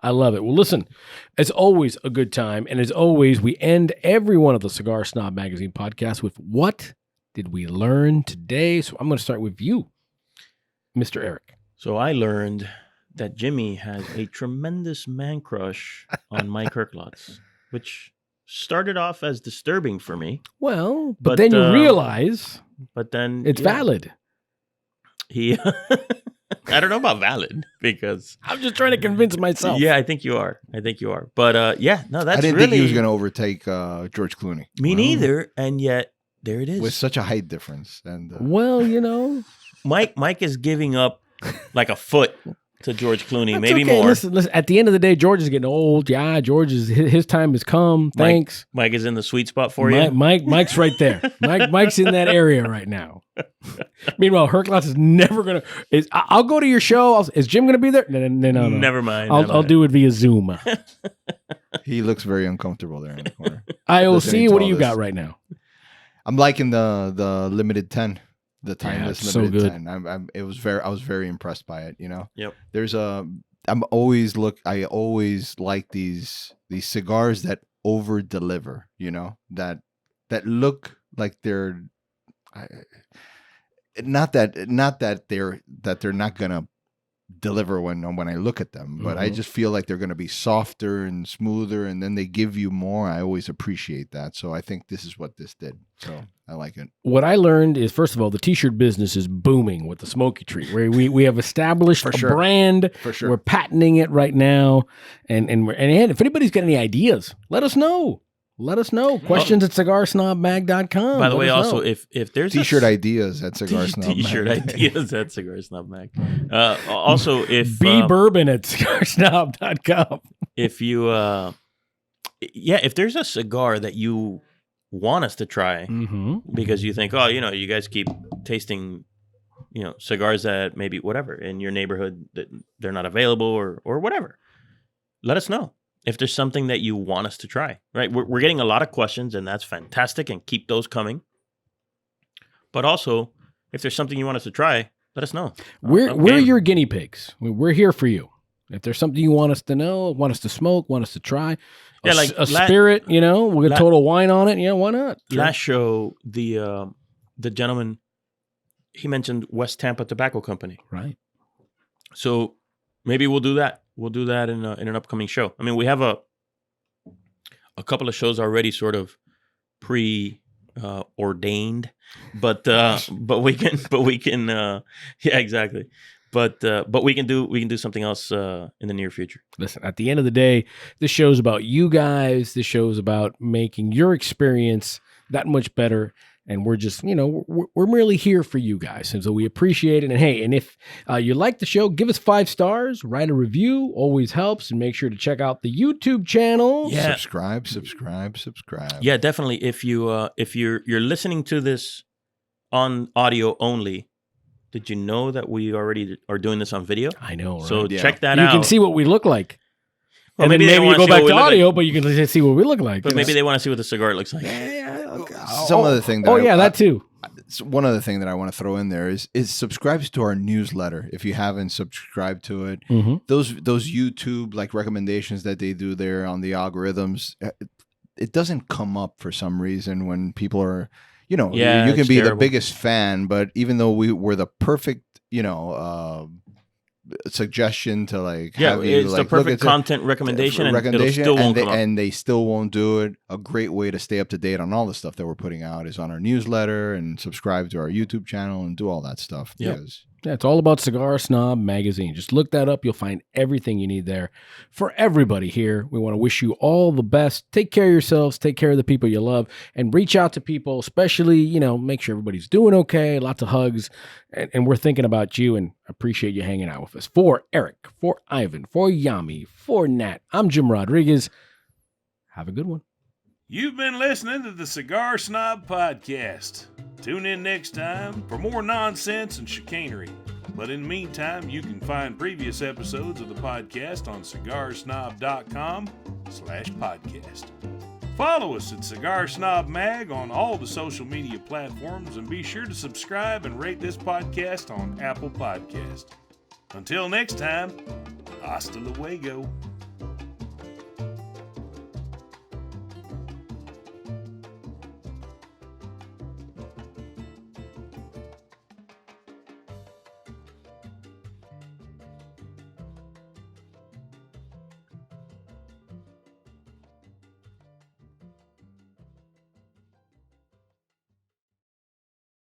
I love it. Well, listen, it's always a good time. And as always, we end every one of the Cigar Snob Magazine podcasts with what did we learn today? So I'm going to start with you, Mr. Erik. So I learned that Jimmy has a tremendous man crush on Mike Herklots, which started off as disturbing for me. Well, but then you realize it's valid. He... I don't know about valid, because I'm just trying to convince myself. Yeah, I think you are. But yeah, no, that's I didn't really... think he was going to overtake George Clooney. Me neither, and yet there it is. With such a height difference. And well, you know, Mike is giving up like a foot to George Clooney, that's maybe okay. more. Listen, at the end of the day, George is getting old. Yeah, George is his time has come. Thanks. Mike is in the sweet spot for you. Mike's right there. Mike's in that area right now. Meanwhile, Herklots is never gonna. I'll go to your show. Is Jim gonna be there? No. Never mind. I'll do it via Zoom. He looks very uncomfortable there in the corner. IOC, what do you got right now? I'm liking the limited 10. The timeless limited so good. 10. I was very impressed by it. You know. Yep. I always like these cigars that over deliver. You know, that look like they're not that they're not gonna deliver when I look at them, but I just feel like they're gonna be softer and smoother, and then they give you more. I always appreciate that. So I think this is what this did. So I like it. What I learned is, first of all, the t-shirt business is booming with the Smoky Treat, where we have established a brand. For sure. We're patenting it right now. And if anybody's got any ideas, let us know. Questions at cigarsnobmag.com. By the way, also, if there's t-shirt ideas at Cigar Snob Mag. T-shirt ideas at Cigar Snob Mag. Also, if bourbon at cigarsnob.com. If you, if there's a cigar that you want us to try because you think, you guys keep tasting, cigars that maybe whatever in your neighborhood that they're not available or whatever, let us know. If there's something that you want us to try, right? We're getting a lot of questions, and that's fantastic, and keep those coming. But also, if there's something you want us to try, let us know. We're your guinea pigs. We're here for you. If there's something you want us to know, want us to smoke, want us to try, a spirit, we'll get total wine on it. Why not? Last show, the gentleman, he mentioned West Tampa Tobacco Company. Right. So maybe we'll do that. We'll do that in an upcoming show. I mean, we have a couple of shows already sort of ordained, but we can yeah, exactly. But we can do something else in the near future. Listen, at the end of the day, this show's about you guys. This show's about making your experience that much better. And we're just, we're merely here for you guys. And so we appreciate it. And hey, and if you like the show, give us 5 stars, write a review, always helps. And make sure to check out the YouTube channel. Yeah. Subscribe. Yeah, definitely. If you're listening to this on audio only, did you know that we already are doing this on video? I know, right? So check that out. You can see what we look like. Well, and maybe then maybe you go back to audio, like. but you can see what we look like. But maybe they want to see what the cigar looks like. Some other thing that that too. One other thing that I want to throw in there is subscribe to our newsletter if you haven't subscribed to it. Mm-hmm. Those YouTube like recommendations that they do there on the algorithms, it doesn't come up for some reason when people are, you can be terrible. the biggest fan, but even though we're the perfect, suggestion to have you it's the perfect content recommendation, and it'll still won't come up. And they still won't do it. A great way to stay up to date on all the stuff that we're putting out is on our newsletter and subscribe to our YouTube channel and do all that stuff. Yep. Because Yeah, it's all about Cigar Snob Magazine. Just look that up. You'll find everything you need there. For everybody here, we want to wish you all the best. Take care of yourselves. Take care of the people you love. And reach out to people, especially, make sure everybody's doing okay. Lots of hugs. And we're thinking about you and appreciate you hanging out with us. For Erik, for Ivan, for Yami, for Nat, I'm Jim Rodriguez. Have a good one. You've been listening to the Cigar Snob Podcast. Tune in next time for more nonsense and chicanery. But in the meantime, you can find previous episodes of the podcast on cigarsnob.com/podcast. Follow us at Cigar Snob Mag on all the social media platforms, and be sure to subscribe and rate this podcast on Apple Podcast. Until next time, hasta luego.